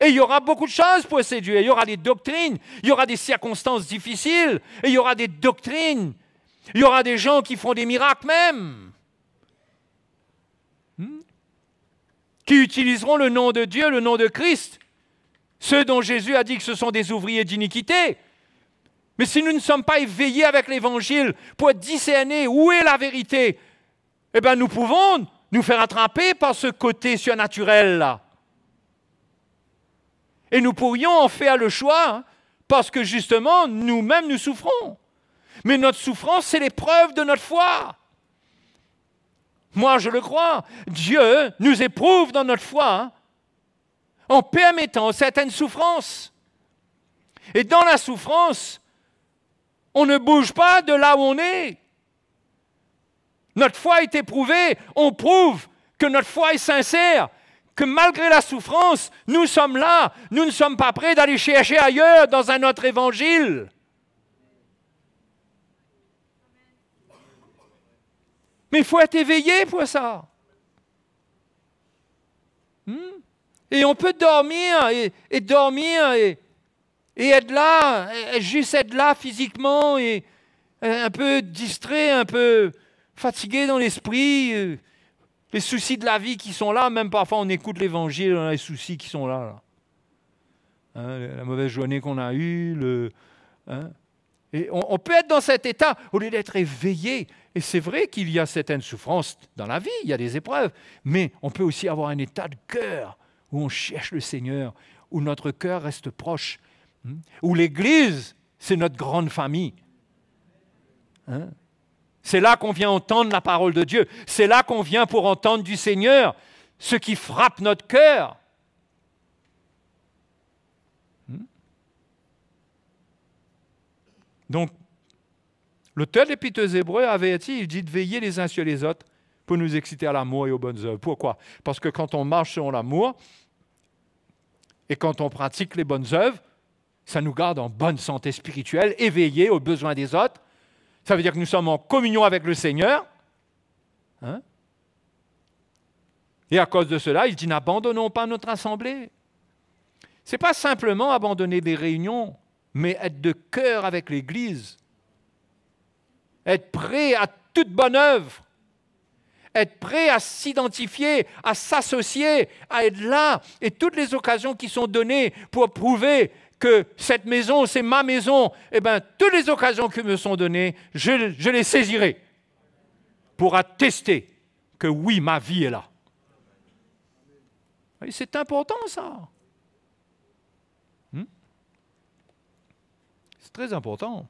Et il y aura beaucoup de choses pour séduire. Il y aura des doctrines. Il y aura des circonstances difficiles. Et il y aura des doctrines. Il y aura des gens qui font des miracles même. Qui utiliseront le nom de Dieu, le nom de Christ. Ceux dont Jésus a dit que ce sont des ouvriers d'iniquité. Mais si nous ne sommes pas éveillés avec l'Évangile pour discerner où est la vérité, eh bien nous pouvons nous faire attraper par ce côté surnaturel-là. Et nous pourrions en faire le choix parce que justement, nous-mêmes, nous souffrons. Mais notre souffrance, c'est l'épreuve de notre foi. Moi, je le crois. Dieu nous éprouve dans notre foi en permettant certaines souffrances. Et dans la souffrance, on ne bouge pas de là où on est. Notre foi est éprouvée. On prouve que notre foi est sincère. Que malgré la souffrance, nous sommes là. Nous ne sommes pas prêts d'aller chercher ailleurs dans un autre évangile. Mais il faut être éveillé pour ça. Et on peut dormir et dormir et être là, juste être là physiquement et un peu distrait, un peu fatigué dans l'esprit. Les soucis de la vie qui sont là, même parfois on écoute l'évangile, on a les soucis qui sont là. La mauvaise journée qu'on a eue. Et on peut être dans cet état au lieu d'être éveillé. Et c'est vrai qu'il y a certaines souffrances dans la vie, il y a des épreuves, mais on peut aussi avoir un état de cœur où on cherche le Seigneur, où notre cœur reste proche, où l'Église, c'est notre grande famille. Hein? C'est là qu'on vient entendre la parole de Dieu. C'est là qu'on vient pour entendre du Seigneur ce qui frappe notre cœur. Donc, l'auteur de l'Épître aux Hébreux avait dit, il dit de veiller les uns sur les autres pour nous exciter à l'amour et aux bonnes œuvres. Pourquoi? Parce que quand on marche selon l'amour et quand on pratique les bonnes œuvres, ça nous garde en bonne santé spirituelle, éveillés aux besoins des autres. Ça veut dire que nous sommes en communion avec le Seigneur. Hein? Et à cause de cela, il dit, n'abandonnons pas notre assemblée. Ce n'est pas simplement abandonner des réunions, mais être de cœur avec l'Église. Être prêt à toute bonne œuvre. Être prêt à s'identifier, à s'associer, à être là. Et toutes les occasions qui sont données pour prouver que cette maison, c'est ma maison, eh bien, toutes les occasions qui me sont données, je les saisirai pour attester que oui, ma vie est là. Et c'est important, ça. C'est très important.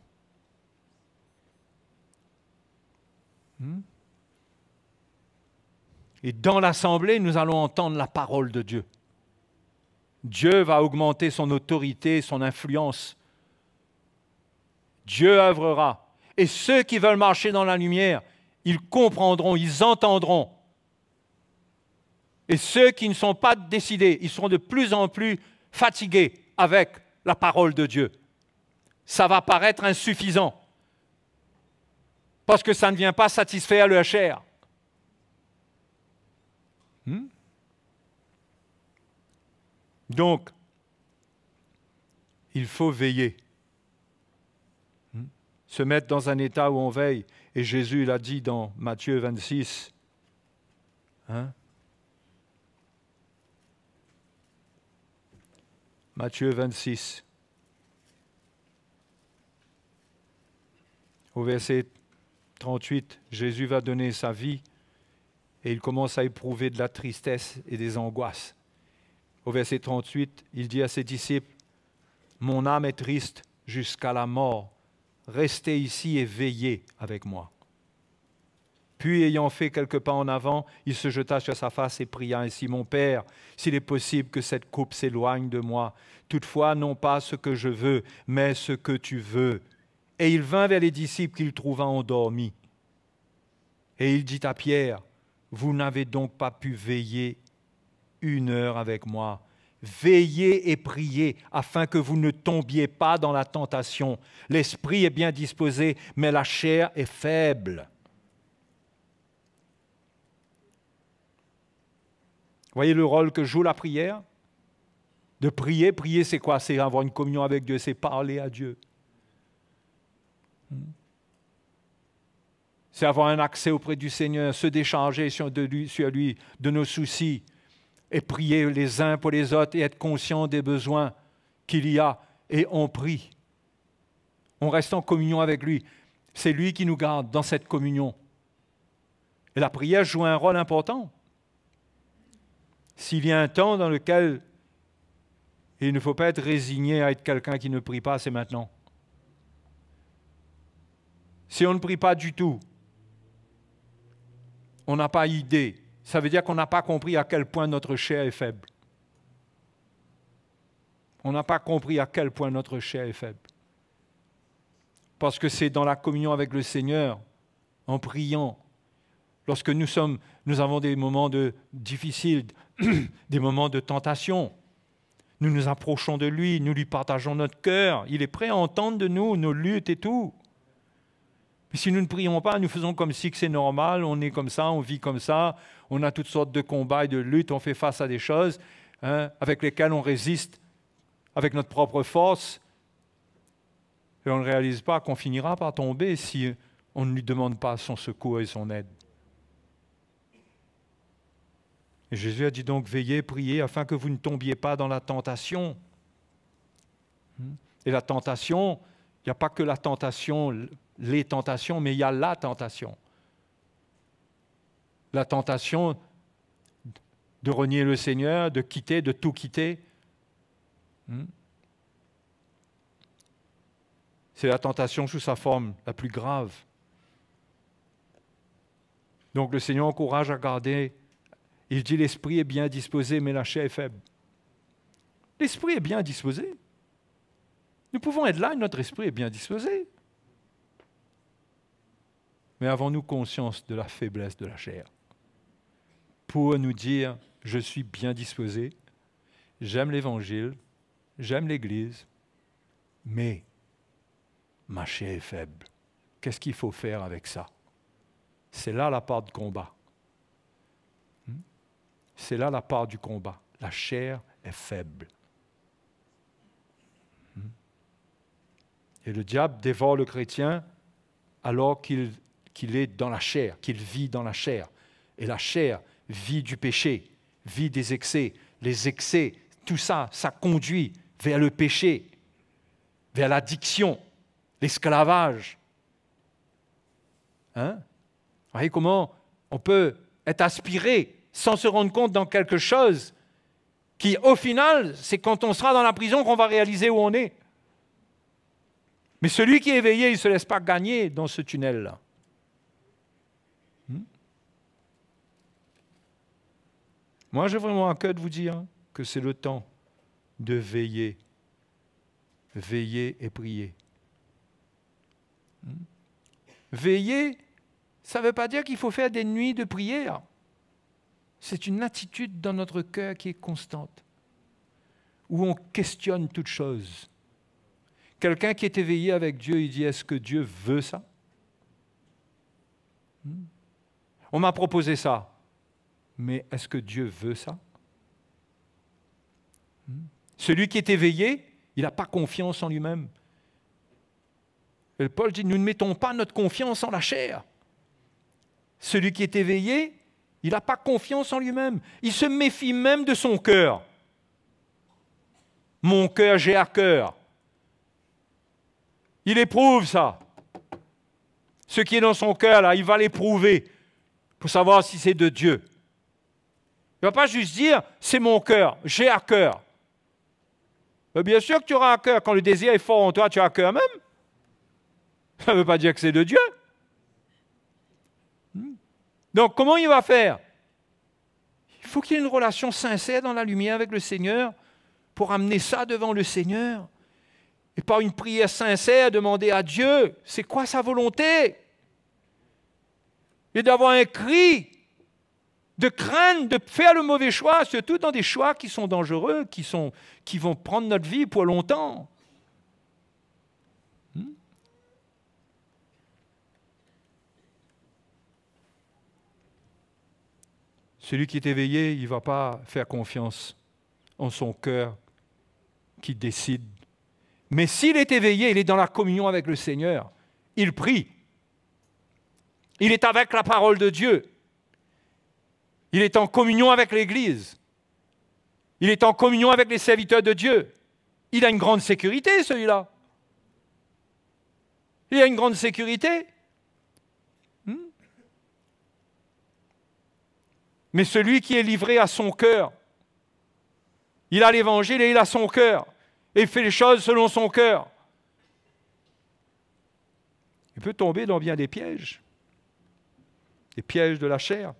Et dans l'assemblée, nous allons entendre la parole de Dieu. Dieu va augmenter son autorité, son influence. Dieu œuvrera. Et ceux qui veulent marcher dans la lumière, ils comprendront, ils entendront. Et ceux qui ne sont pas décidés, ils seront de plus en plus fatigués avec la parole de Dieu. Ça va paraître insuffisant parce que ça ne vient pas satisfaire leur chair. Donc, il faut veiller. Se mettre dans un état où on veille. Et Jésus l'a dit dans Matthieu 26. Matthieu 26. Au verset 38, Jésus va donner sa vie et il commence à éprouver de la tristesse et des angoisses. Au verset 38, il dit à ses disciples, « Mon âme est triste jusqu'à la mort. Restez ici et veillez avec moi. » Puis, ayant fait quelques pas en avant, il se jeta sur sa face et pria ainsi, « Mon Père, s'il est possible que cette coupe s'éloigne de moi, toutefois non pas ce que je veux, mais ce que tu veux. » Et il vint vers les disciples qu'il trouva endormis. Et il dit à Pierre, « Vous n'avez donc pas pu veiller 1 heure avec moi. Veillez et priez afin que vous ne tombiez pas dans la tentation. L'esprit est bien disposé, mais la chair est faible. » Voyez le rôle que joue la prière? De prier, prier c'est quoi? C'est avoir une communion avec Dieu, c'est parler à Dieu. C'est avoir un accès auprès du Seigneur, se décharger sur lui de nos soucis et prier les uns pour les autres et être conscient des besoins qu'il y a et on prie. On reste en communion avec lui. C'est lui qui nous garde dans cette communion. Et la prière joue un rôle important. S'il y a un temps dans lequel il ne faut pas être résigné à être quelqu'un qui ne prie pas, c'est maintenant. Si on ne prie pas du tout, on n'a pas idée. Ça veut dire qu'on n'a pas compris à quel point notre chair est faible. On n'a pas compris à quel point notre chair est faible. Parce que c'est dans la communion avec le Seigneur, en priant, lorsque nous avons des moments difficiles, des moments de tentation, nous nous approchons de lui, nous lui partageons notre cœur. Il est prêt à entendre de nous nos luttes et tout. Mais si nous ne prions pas, nous faisons comme si c'est normal, on est comme ça, on vit comme ça, on a toutes sortes de combats et de luttes, on fait face à des choses avec lesquelles on résiste avec notre propre force. Et on ne réalise pas qu'on finira par tomber si on ne lui demande pas son secours et son aide. Et Jésus a dit donc, veillez, priez, afin que vous ne tombiez pas dans la tentation. Et la tentation, il n'y a pas que la tentation, les tentations, mais il y a la tentation. La tentation de renier le Seigneur, de quitter, de tout quitter, C'est la tentation sous sa forme la plus grave. Donc le Seigneur encourage à garder. Il dit l'esprit est bien disposé, mais la chair est faible. L'esprit est bien disposé. Nous pouvons être là et notre esprit est bien disposé. Mais avons-nous conscience de la faiblesse de la chair pour nous dire, je suis bien disposé, j'aime l'Évangile, j'aime l'Église, mais ma chair est faible. Qu'est-ce qu'il faut faire avec ça? C'est là la part de combat. C'est là la part du combat. La chair est faible. Et le diable dévore le chrétien alors qu'il est dans la chair, qu'il vit dans la chair. Et la chair vit du péché, vit des excès. Les excès, tout ça, ça conduit vers le péché, vers l'addiction, l'esclavage. Vous voyez comment on peut être aspiré sans se rendre compte dans quelque chose qui, au final, c'est quand on sera dans la prison qu'on va réaliser où on est. Mais celui qui est éveillé, il ne se laisse pas gagner dans ce tunnel-là. Moi, j'ai vraiment à cœur de vous dire que c'est le temps de veiller. Veiller et prier. Veiller, ça ne veut pas dire qu'il faut faire des nuits de prière. C'est une attitude dans notre cœur qui est constante, où on questionne toute chose. Quelqu'un qui est éveillé avec Dieu, il dit, est-ce que Dieu veut ça? On m'a proposé ça, mais est-ce que Dieu veut ça? Celui qui est éveillé, il n'a pas confiance en lui-même. Et Paul dit, nous ne mettons pas notre confiance en la chair. Celui qui est éveillé, il n'a pas confiance en lui-même. Il se méfie même de son cœur. Mon cœur, j'ai à cœur. Il éprouve ça. Ce qui est dans son cœur, là, il va l'éprouver pour savoir si c'est de Dieu. Il ne va pas juste dire, c'est mon cœur, j'ai à cœur. Mais bien sûr que tu auras à cœur. Quand le désir est fort en toi, tu as à cœur même. Ça ne veut pas dire que c'est de Dieu. Donc, comment il va faire? Il faut qu'il y ait une relation sincère dans la lumière avec le Seigneur pour amener ça devant le Seigneur. Et par une prière sincère, demander à Dieu, c'est quoi sa volonté? Et d'avoir un cri de crainte, de faire le mauvais choix, surtout dans des choix qui sont dangereux, qui vont prendre notre vie pour longtemps. Celui qui est éveillé, il ne va pas faire confiance en son cœur qui décide. Mais s'il est éveillé, il est dans la communion avec le Seigneur. Il prie. Il est avec la parole de Dieu. Il est en communion avec l'Église. Il est en communion avec les serviteurs de Dieu. Il a une grande sécurité, celui-là. Il a une grande sécurité. Mais celui qui est livré à son cœur, il a l'Évangile et il a son cœur. Et il fait les choses selon son cœur. Il peut tomber dans bien des pièges. Des pièges de la chair.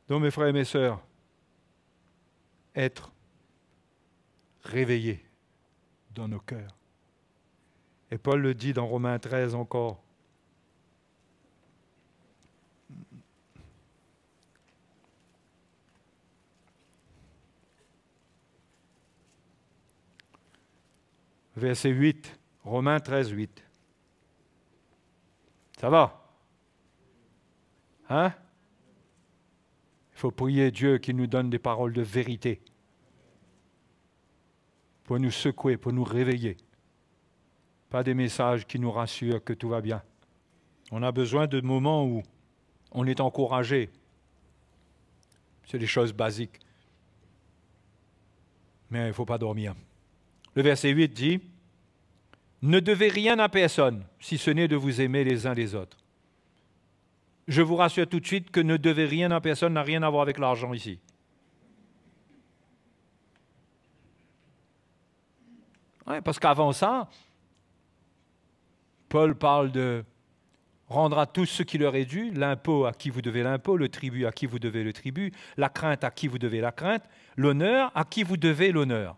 Donc, mes frères et mes sœurs, être réveillés dans nos cœurs. Et Paul le dit dans Romains 13 encore. Verset 8, Romains 13, 8. Ça va? Hein? Il faut prier Dieu qu'il nous donne des paroles de vérité pour nous secouer, pour nous réveiller. Pas des messages qui nous rassurent que tout va bien. On a besoin de moments où on est encouragé. C'est des choses basiques. Mais il ne faut pas dormir. Le verset 8 dit, « Ne devez rien à personne, si ce n'est de vous aimer les uns les autres. je vous rassure tout de suite que ne devez rien à personne, n'a rien à voir avec l'argent ici. Ouais, parce qu'avant ça, Paul parle de rendre à tous ce qui leur est dû, l'impôt à qui vous devez l'impôt, le tribut à qui vous devez le tribut, la crainte à qui vous devez la crainte, l'honneur à qui vous devez l'honneur.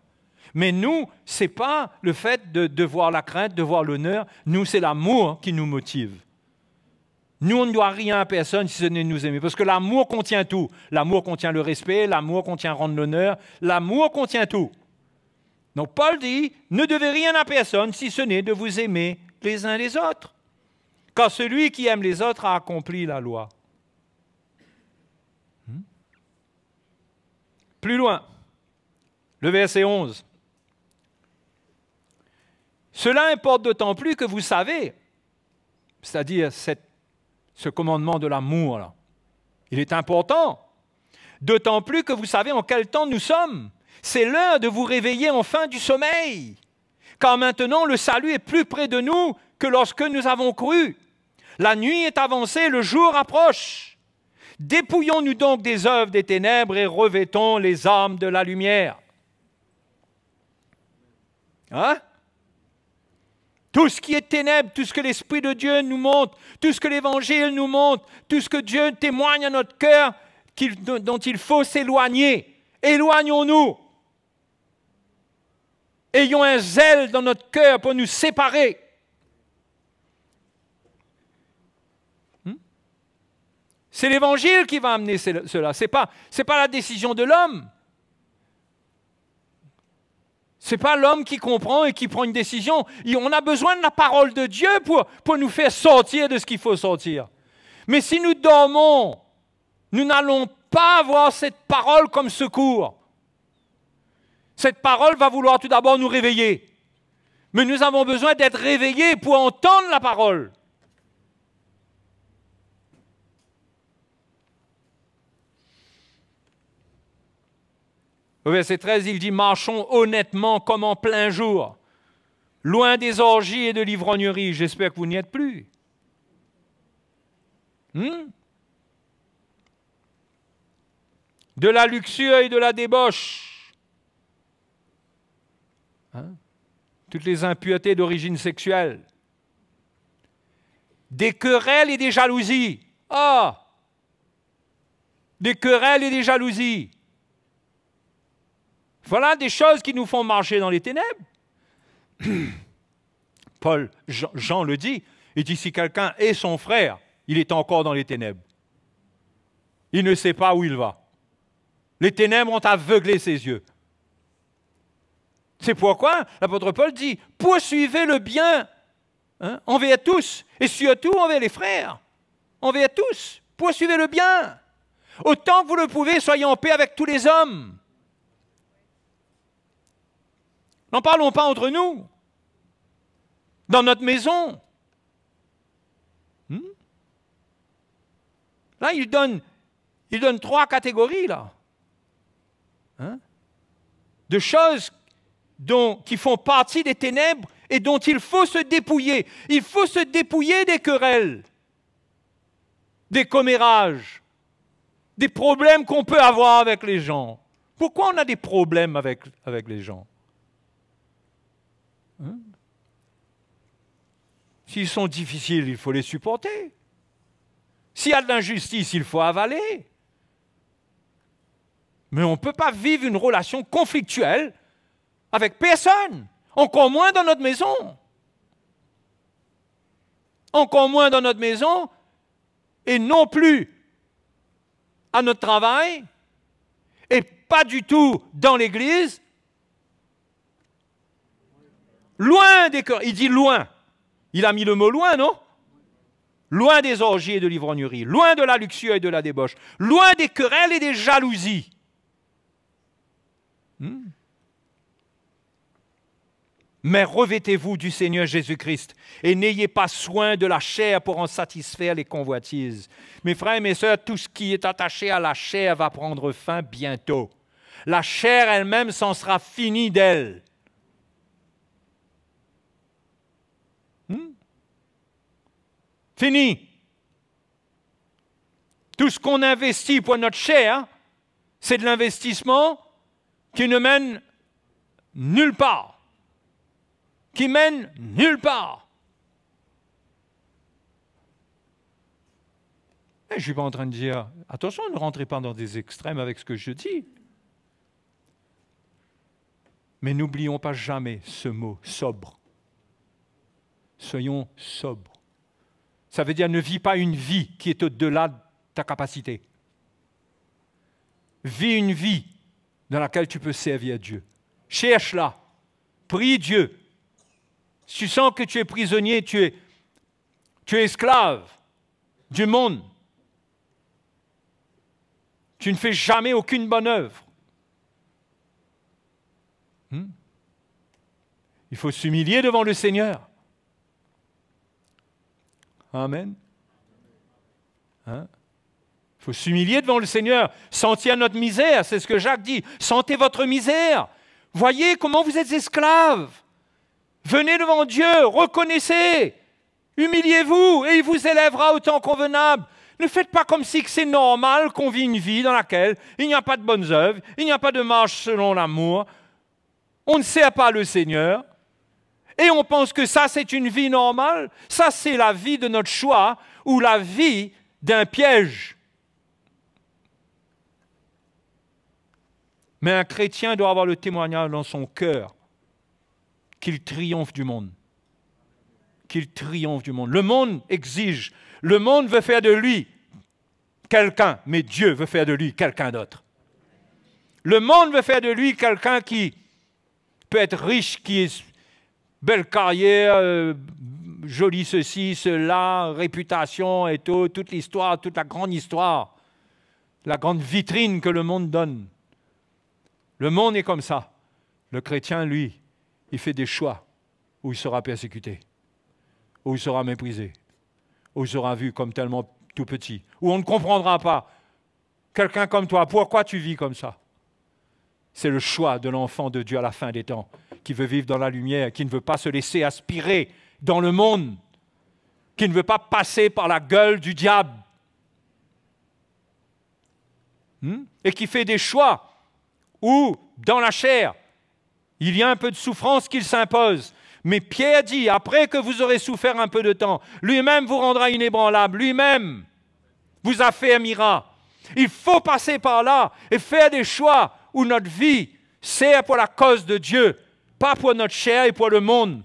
Mais nous, ce n'est pas le fait de devoir la crainte, de voir l'honneur, nous, c'est l'amour qui nous motive. Nous, on ne doit rien à personne si ce n'est de nous aimer, parce que l'amour contient tout. L'amour contient le respect, l'amour contient rendre l'honneur, l'amour contient tout. Donc Paul dit, ne devez rien à personne si ce n'est de vous aimer les uns les autres. Car celui qui aime les autres a accompli la loi. Plus loin, le verset 11. Cela importe d'autant plus que vous savez, c'est-à-dire ce commandement de l'amour, là, il est important, d'autant plus que vous savez en quel temps nous sommes. C'est l'heure de vous réveiller enfin du sommeil, car maintenant le salut est plus près de nous que lorsque nous avons cru. La nuit est avancée, le jour approche. Dépouillons-nous donc des œuvres des ténèbres et revêtons les armes de la lumière. Hein? Tout ce qui est ténèbres, tout ce que l'Esprit de Dieu nous montre, tout ce que l'Évangile nous montre, tout ce que Dieu témoigne à notre cœur, dont il faut s'éloigner. Éloignons-nous. Ayons un zèle dans notre cœur pour nous séparer. C'est l'Évangile qui va amener cela. Ce n'est pas la décision de l'homme. Ce n'est pas l'homme qui comprend et qui prend une décision. On a besoin de la parole de Dieu pour nous faire sortir de ce qu'il faut sortir. Mais si nous dormons, nous n'allons pas avoir cette parole comme secours. Cette parole va vouloir tout d'abord nous réveiller. Mais nous avons besoin d'être réveillés pour entendre la parole. Au verset 13, il dit « Marchons honnêtement comme en plein jour, loin des orgies et de l'ivrognerie. » J'espère que vous n'y êtes plus. De la luxure et de la débauche. Toutes les impuretés d'origine sexuelle. Des querelles et des jalousies. Des querelles et des jalousies. Voilà des choses qui nous font marcher dans les ténèbres. Jean le dit, il dit si quelqu'un est son frère, il est encore dans les ténèbres. Il ne sait pas où il va. Les ténèbres ont aveuglé ses yeux. C'est pourquoi l'apôtre Paul dit, poursuivez le bien envers tous, et surtout envers les frères. Envers tous, poursuivez le bien. Autant que vous le pouvez, soyez en paix avec tous les hommes. N'en parlons pas entre nous, dans notre maison. Là, il donne 3 catégories, là. De choses qui font partie des ténèbres et dont il faut se dépouiller. Il faut se dépouiller des querelles, des commérages, des problèmes qu'on peut avoir avec les gens. Pourquoi on a des problèmes avec les gens? S'ils sont difficiles, il faut les supporter. S'il y a de l'injustice, il faut avaler. Mais on ne peut pas vivre une relation conflictuelle avec personne, encore moins dans notre maison. Encore moins dans notre maison, et non plus à notre travail, et pas du tout dans l'église. Loin des cœurs. Il dit loin. Il a mis le mot loin, non? Loin des orgies et de l'ivrognerie, loin de la luxure et de la débauche, loin des querelles et des jalousies. Mais revêtez-vous du Seigneur Jésus-Christ et n'ayez pas soin de la chair pour en satisfaire les convoitises. Mes frères et mes sœurs, tout ce qui est attaché à la chair va prendre fin bientôt. La chair elle-même s'en sera finie d'elle. Fini. Tout ce qu'on investit pour notre chair, c'est de l'investissement qui ne mène nulle part. Qui mène nulle part. Et je ne suis pas en train de dire, attention, ne rentrez pas dans des extrêmes avec ce que je dis. Mais n'oublions pas jamais ce mot, sobre. Soyons sobres. Ça veut dire ne vis pas une vie qui est au-delà de ta capacité. Vis une vie dans laquelle tu peux servir Dieu. Cherche-la. Prie Dieu. Si tu sens que tu es prisonnier, tu es esclave du monde. Tu ne fais jamais aucune bonne œuvre. Il faut s'humilier devant le Seigneur. Amen. Il faut s'humilier devant le Seigneur, sentir notre misère, c'est ce que Jacques dit. Sentez votre misère. Voyez comment vous êtes esclaves. Venez devant Dieu, reconnaissez, humiliez-vous et il vous élèvera au temps convenable. Ne faites pas comme si c'est normal qu'on vit une vie dans laquelle il n'y a pas de bonnes œuvres, il n'y a pas de marche selon l'amour. On ne sert pas le Seigneur et on pense que ça c'est une vie normale. Ça c'est la vie de notre choix ou la vie d'un piège. Mais un chrétien doit avoir le témoignage dans son cœur qu'il triomphe du monde. Qu'il triomphe du monde. Le monde exige, le monde veut faire de lui quelqu'un, mais Dieu veut faire de lui quelqu'un d'autre. Le monde veut faire de lui quelqu'un qui peut être riche, qui est belle carrière, joli ceci, cela, réputation et tout, toute l'histoire, toute la grande histoire, la grande vitrine que le monde donne. Le monde est comme ça. Le chrétien, lui, il fait des choix où il sera persécuté, où il sera méprisé, où il sera vu comme tellement tout petit, où on ne comprendra pas. Quelqu'un comme toi, pourquoi tu vis comme ça? C'est le choix de l'enfant de Dieu à la fin des temps, qui veut vivre dans la lumière, qui ne veut pas se laisser aspirer dans le monde, qui ne veut pas passer par la gueule du diable, et qui fait des choix où, dans la chair, il y a un peu de souffrance qu'il s'impose. Mais Pierre dit, après que vous aurez souffert un peu de temps, lui-même vous rendra inébranlable, lui-même vous affermira. Il faut passer par là et faire des choix où notre vie sert pour la cause de Dieu, pas pour notre chair et pour le monde.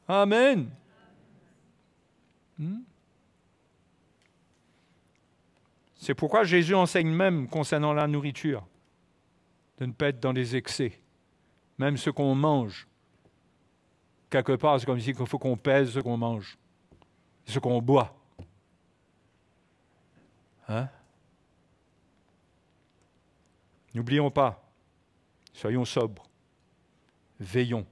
Amen. C'est pourquoi Jésus enseigne même concernant la nourriture, de ne pas être dans les excès. Même ce qu'on mange, quelque part, c'est comme s'il faut qu'on pèse ce qu'on mange, ce qu'on boit. N'oublions pas, soyons sobres, veillons.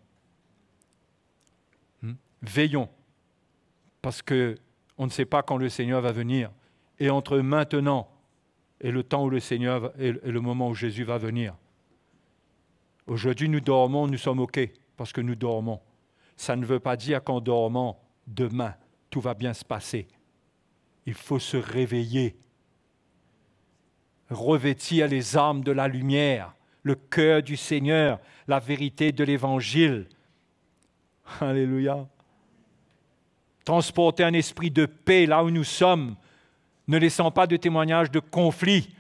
Veillons, parce qu'on ne sait pas quand le Seigneur va venir. Et entre maintenant et le temps où le Seigneur et le moment où Jésus va venir. Aujourd'hui, nous dormons, nous sommes OK, parce que nous dormons. Ça ne veut pas dire qu'en dormant, demain, tout va bien se passer. Il faut se réveiller, revêtir les armes de la lumière, le cœur du Seigneur, la vérité de l'Évangile. Alléluia. Transporter un esprit de paix là où nous sommes, ne laissant pas de témoignage de conflit,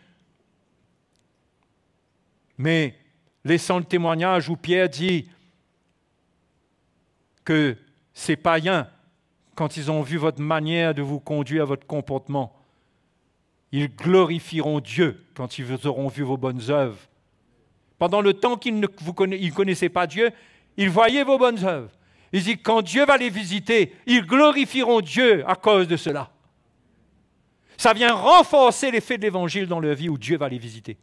mais laissant le témoignage où Pierre dit que ces païens, quand ils ont vu votre manière de vous conduire, votre comportement, ils glorifieront Dieu quand ils auront vu vos bonnes œuvres. Pendant le temps qu'ils ne connaissaient pas Dieu, ils voyaient vos bonnes œuvres. Ils disent quand Dieu va les visiter, ils glorifieront Dieu à cause de cela. Ça vient renforcer l'effet de l'Évangile dans leur vie où Dieu va les visiter.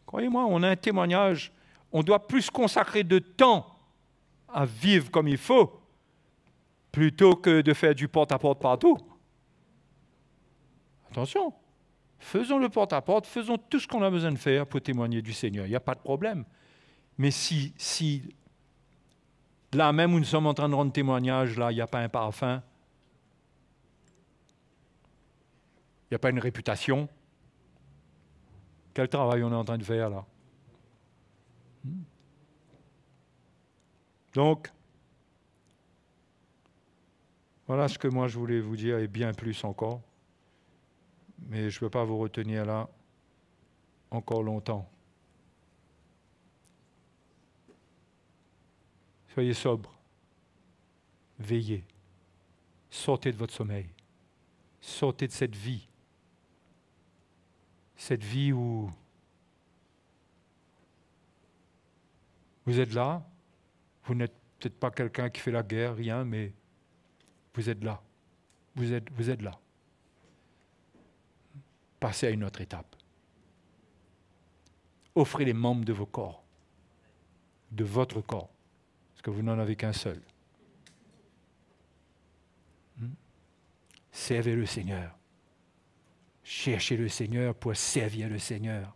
Croyez-moi, on a un témoignage. On doit plus consacrer de temps à vivre comme il faut plutôt que de faire du porte-à-porte partout. Attention, faisons le porte-à-porte, faisons tout ce qu'on a besoin de faire pour témoigner du Seigneur. Il n'y a pas de problème. Mais si Là même où nous sommes en train de rendre témoignage, là, il n'y a pas un parfum. Il n'y a pas une réputation. Quel travail on est en train de faire là? Donc, voilà ce que moi je voulais vous dire et bien plus encore. Mais je ne peux pas vous retenir là encore longtemps. Soyez sobres, veillez, sortez de votre sommeil, sortez de cette vie où vous êtes là, vous n'êtes peut-être pas quelqu'un qui fait la guerre, rien, mais vous êtes là, vous êtes là. Passez à une autre étape. Offrez les membres de vos corps, de votre corps, parce que vous n'en avez qu'un seul. Servez le Seigneur. Cherchez le Seigneur pour servir le Seigneur.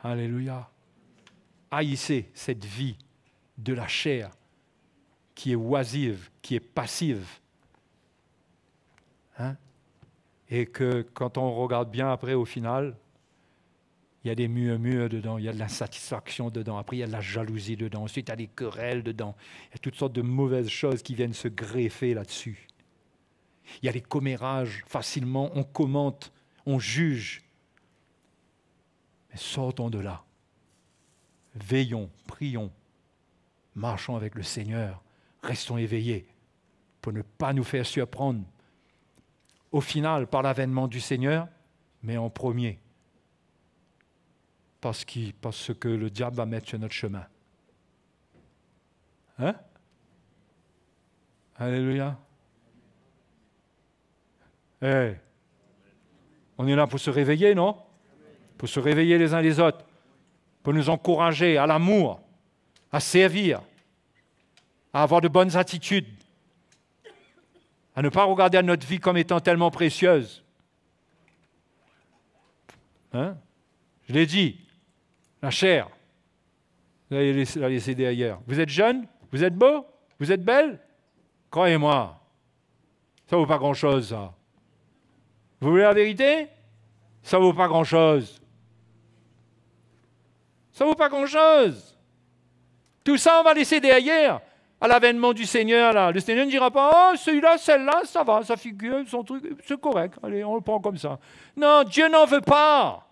Alléluia. Haïssez cette vie de la chair qui est oisive, qui est passive. Et que quand on regarde bien après, au final, il y a des murmures dedans, il y a de l'insatisfaction dedans, après il y a de la jalousie dedans, ensuite il y a des querelles dedans, il y a toutes sortes de mauvaises choses qui viennent se greffer là-dessus. Il y a les commérages, facilement, on commente, on juge. Mais sortons de là. Veillons, prions, marchons avec le Seigneur, restons éveillés pour ne pas nous faire surprendre. Au final, par l'avènement du Seigneur, mais en premier, parce que le diable va mettre sur notre chemin. Hein? Alléluia. Hey. On est là pour se réveiller, non? Pour se réveiller les uns les autres, pour nous encourager à l'amour, à servir, à avoir de bonnes attitudes, à ne pas regarder notre vie comme étant tellement précieuse. Hein? Je l'ai dit, la chair, vous allez la laisser derrière. Vous êtes jeune? Vous êtes beau? Vous êtes belle? Croyez-moi, ça ne vaut pas grand-chose, ça. Vous voulez la vérité? Ça ne vaut pas grand-chose. Ça ne vaut pas grand-chose. Tout ça, on va laisser derrière à l'avènement du Seigneur. Là. Le Seigneur ne dira pas, oh, celui-là, celle-là, ça va, ça figure, son truc, c'est correct. Allez, on le prend comme ça. Non, Dieu n'en veut pas.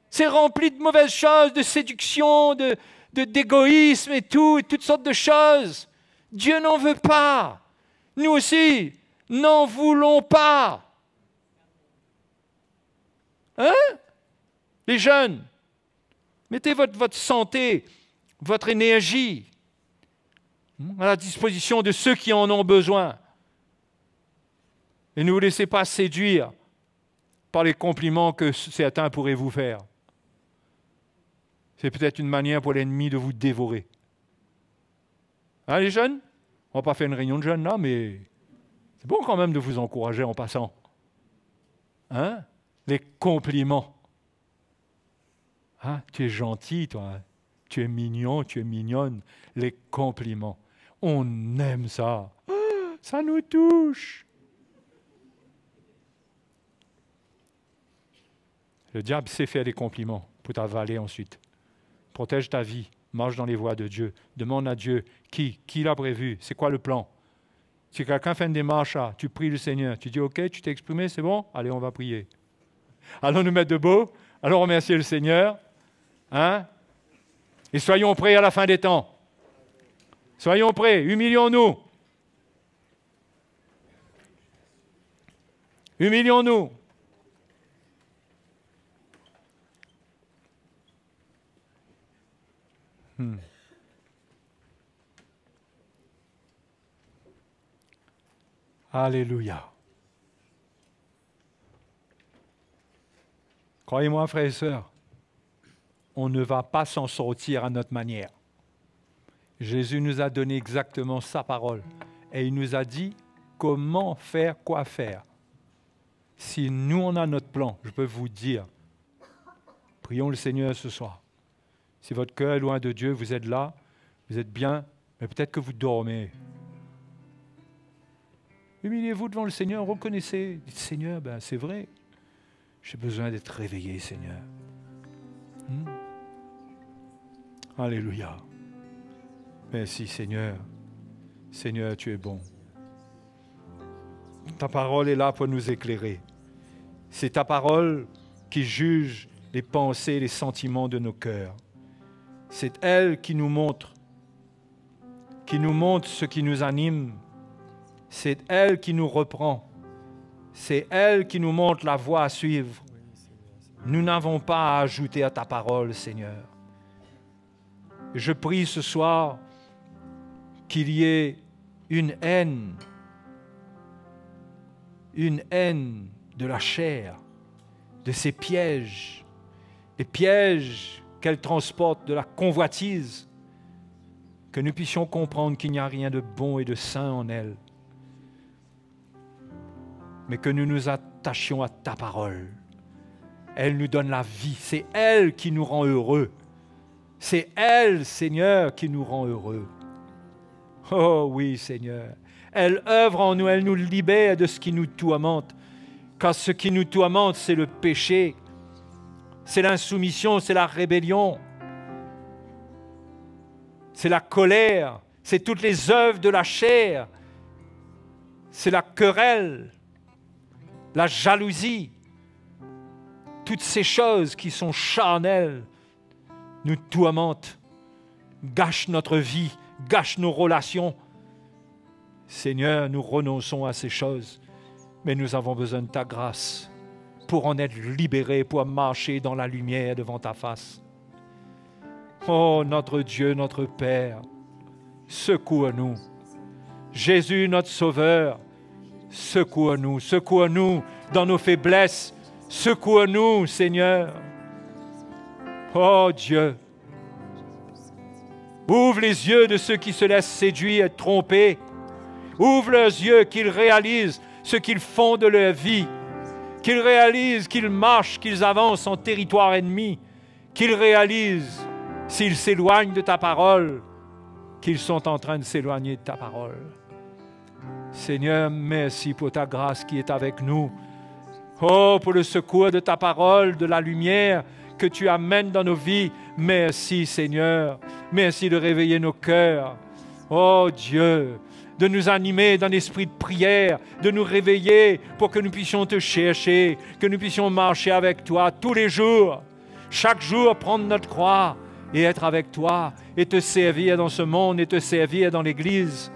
C'est rempli de mauvaises choses, de séduction, d'égoïsme et tout, et toutes sortes de choses. Dieu n'en veut pas. Nous aussi, n'en voulons pas. Hein? Les jeunes, mettez votre santé, votre énergie à la disposition de ceux qui en ont besoin. Et ne vous laissez pas séduire par les compliments que certains pourraient vous faire. C'est peut-être une manière pour l'ennemi de vous dévorer. Hein, les jeunes? On ne va pas faire une réunion de jeunes là, mais c'est bon quand même de vous encourager en passant. Hein? Les compliments. Hein? Tu es gentil, toi. Hein? Tu es mignon, tu es mignonne. Les compliments. On aime ça. Ça nous touche. Le diable sait faire des compliments pour t'avaler ensuite. Protège ta vie. Marche dans les voies de Dieu. Demande à Dieu qui l'a prévu. C'est quoi le plan? Si quelqu'un fait une démarche, là, tu pries le Seigneur. Tu dis, OK, tu t'es exprimé, c'est bon? Allez, on va prier. Allons nous mettre debout. Allons remercier le Seigneur. Hein? Et soyons prêts à la fin des temps. Soyons prêts. Humilions-nous. Humilions-nous. Alléluia. Croyez-moi, frères et sœurs, on ne va pas s'en sortir à notre manière. Jésus nous a donné exactement sa parole. Et il nous a dit comment faire, quoi faire. Si nous, on a notre plan, je peux vous dire, prions le Seigneur ce soir. Si votre cœur est loin de Dieu, vous êtes là, vous êtes bien Mais peut-être que vous dormez. Humiliez-vous devant le Seigneur, reconnaissez. Dites, Seigneur, ben, c'est vrai, j'ai besoin d'être réveillé, Seigneur. Alléluia. Merci, Seigneur. Seigneur, tu es bon. Ta parole est là pour nous éclairer. C'est ta parole qui juge les pensées, les sentiments de nos cœurs. C'est elle qui nous montre ce qui nous anime. C'est elle qui nous reprend. C'est elle qui nous montre la voie à suivre. Nous n'avons pas à ajouter à ta parole, Seigneur. Je prie ce soir qu'il y ait une haine de la chair, de ces pièges, les pièges qu'elle transporte de la convoitise, que nous puissions comprendre qu'il n'y a rien de bon et de saint en elle, mais que nous nous attachions à ta parole. Elle nous donne la vie, c'est elle qui nous rend heureux. C'est elle, Seigneur, qui nous rend heureux. Oh oui, Seigneur. Elle œuvre en nous, elle nous libère de ce qui nous tourmente. Car ce qui nous tourmente, c'est le péché, c'est l'insoumission, c'est la rébellion, c'est la colère, c'est toutes les œuvres de la chair, c'est la querelle, la jalousie. Toutes ces choses qui sont charnelles nous tourmentent, gâchent notre vie, gâchent nos relations. Seigneur, nous renonçons à ces choses, mais nous avons besoin de ta grâce pour en être libérés, pour marcher dans la lumière devant ta face. Oh, notre Dieu, notre Père, secours-nous. Jésus, notre Sauveur, secours-nous, secours-nous dans nos faiblesses, secours-nous, Seigneur. Oh Dieu, ouvre les yeux de ceux qui se laissent séduire et tromper. Ouvre leurs yeux, qu'ils réalisent ce qu'ils font de leur vie, qu'ils réalisent qu'ils marchent, qu'ils avancent en territoire ennemi, qu'ils réalisent, s'ils s'éloignent de ta parole, qu'ils sont en train de s'éloigner de ta parole. Seigneur, merci pour ta grâce qui est avec nous. Oh, pour le secours de ta parole, de la lumière que tu amènes dans nos vies. Merci, Seigneur. Merci de réveiller nos cœurs. Oh, Dieu, de nous animer d'un esprit de prière, de nous réveiller pour que nous puissions te chercher, que nous puissions marcher avec toi tous les jours. Chaque jour, prendre notre croix et être avec toi et te servir dans ce monde et te servir dans l'Église.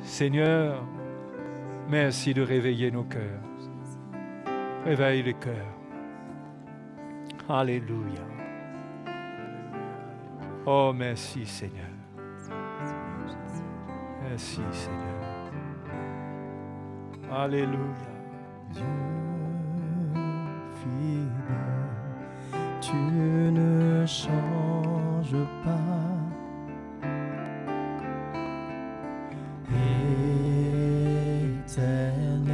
Seigneur, merci de réveiller nos cœurs. Réveille les cœurs. Alléluia. Oh, merci Seigneur. Merci Seigneur. Alléluia. Dieu fidèle, tu ne changes pas. Éternel,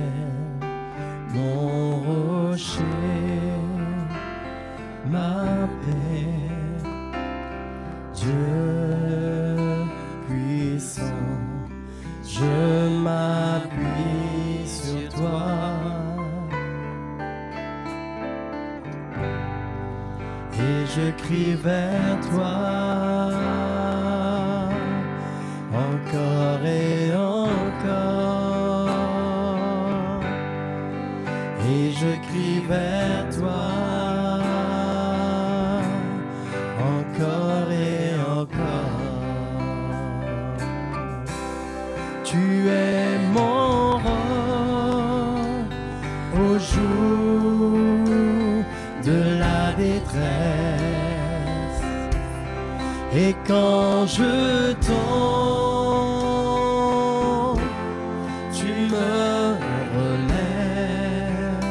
mon rocher, ma paix, Dieu puissant, je m'appuie sur toi. Et je crie vers toi, encore et encore. Et je crie vers toi, encore et encore. Tu es mon roi au jour de la détresse. Et quand je tombe, tu me relèves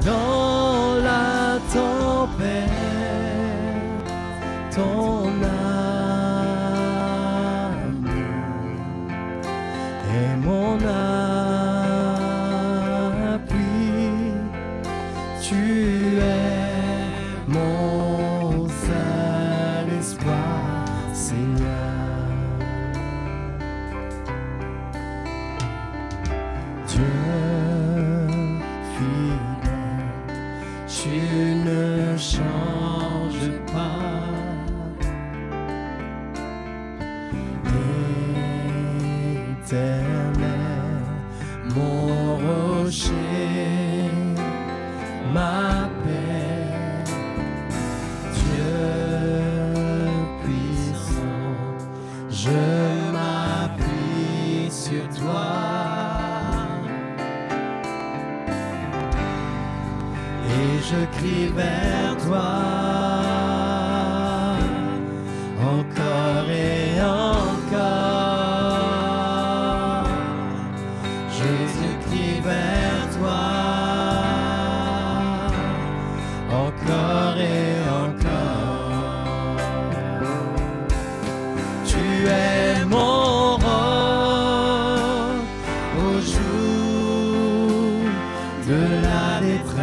dans la tempête. Ton amour est mon appui. Tu es mon seul espoir, Seigneur. Éternel, mon rocher, ma paix, Dieu puissant, je m'appuie sur toi. Et je crie vers toi, encore et encore. Je crie vers toi, encore et encore. Tu es mon roc au jour de la détresse.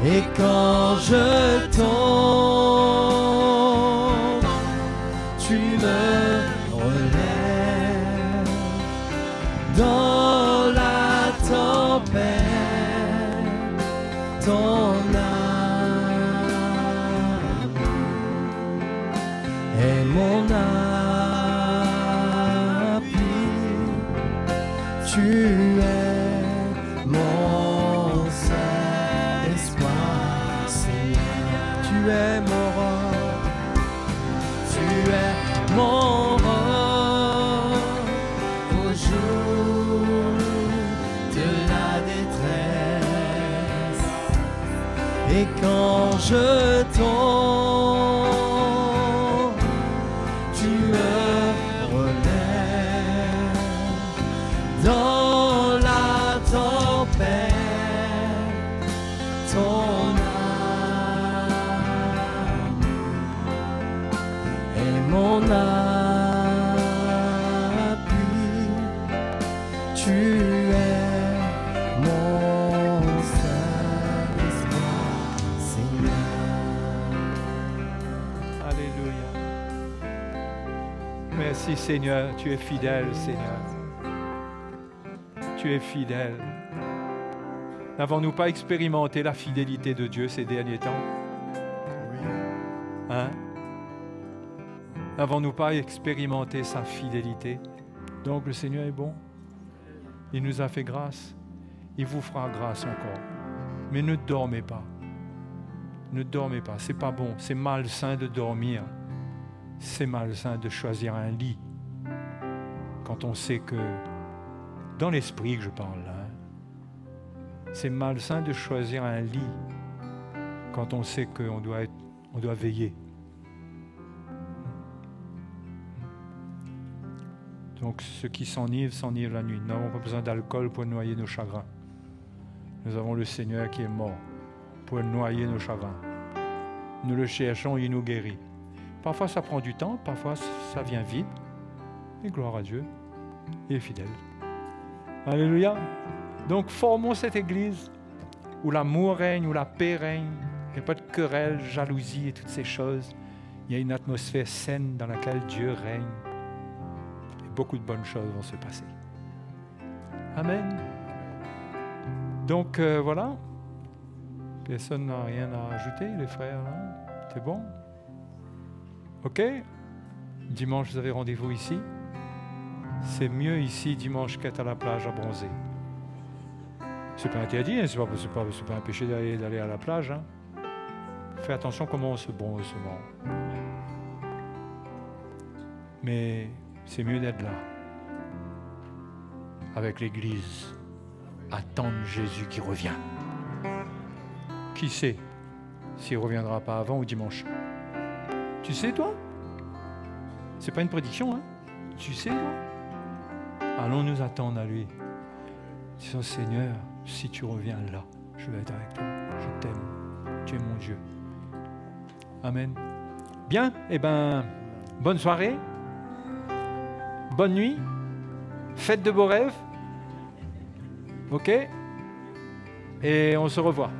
Et quand je tombe, tu me relèves dans la tempête, ton âme est mon appui. Tu es mon seul espoir, Seigneur. Tu es mon roc, tu es mon roc au jour de la détresse. Et quand je tombe, tu me relèves dans la tempête, ton âme est mon appui. Tu es mon seul espoir, Seigneur. Alléluia. Merci Seigneur, tu es fidèle Seigneur. Tu es fidèle. N'avons-nous pas expérimenté la fidélité de Dieu ces derniers temps? Hein? N'avons-nous pas expérimenté sa fidélité? Donc le Seigneur est bon. Il nous a fait grâce. Il vous fera grâce encore. Mais ne dormez pas. Ne dormez pas. C'est pas bon. C'est malsain de dormir. C'est malsain de choisir un lit. Quand on sait que, dans l'esprit que je parle là, c'est malsain de choisir un lit quand on sait qu'on doit veiller. Donc ceux qui s'enivrent la nuit. Nous n'avons pas besoin d'alcool pour noyer nos chagrins. Nous avons le Seigneur qui est mort pour noyer nos chagrins. Nous le cherchons, il nous guérit. Parfois ça prend du temps, parfois ça vient vite. Et gloire à Dieu, il est fidèle. Alléluia. Donc formons cette église où l'amour règne, où la paix règne. Il n'y a pas de querelle, jalousie et toutes ces choses. Il y a une atmosphère saine dans laquelle Dieu règne. Et beaucoup de bonnes choses vont se passer. Amen. Donc voilà. Personne n'a rien à ajouter, les frères. Hein? C'est bon? OK? Dimanche, vous avez rendez-vous ici. C'est mieux ici dimanche qu'être à la plage à bronzer. C'est pas interdit, hein? C'est pas un péché d'aller à la plage. Hein? Fais attention comment on se bronze souvent. Mais c'est mieux d'être là, avec l'Église, attendre Jésus qui revient. Qui sait s'il ne reviendra pas avant ou dimanche? Tu sais, toi? C'est pas une prédiction, hein? Tu sais, toi? Allons nous attendre à lui. Disons, Seigneur, si tu reviens là, je vais être avec toi. Je t'aime. Tu es mon Dieu. Amen. Bien, eh bien, bonne soirée. Bonne nuit. Faites de beaux rêves. OK? Et on se revoit.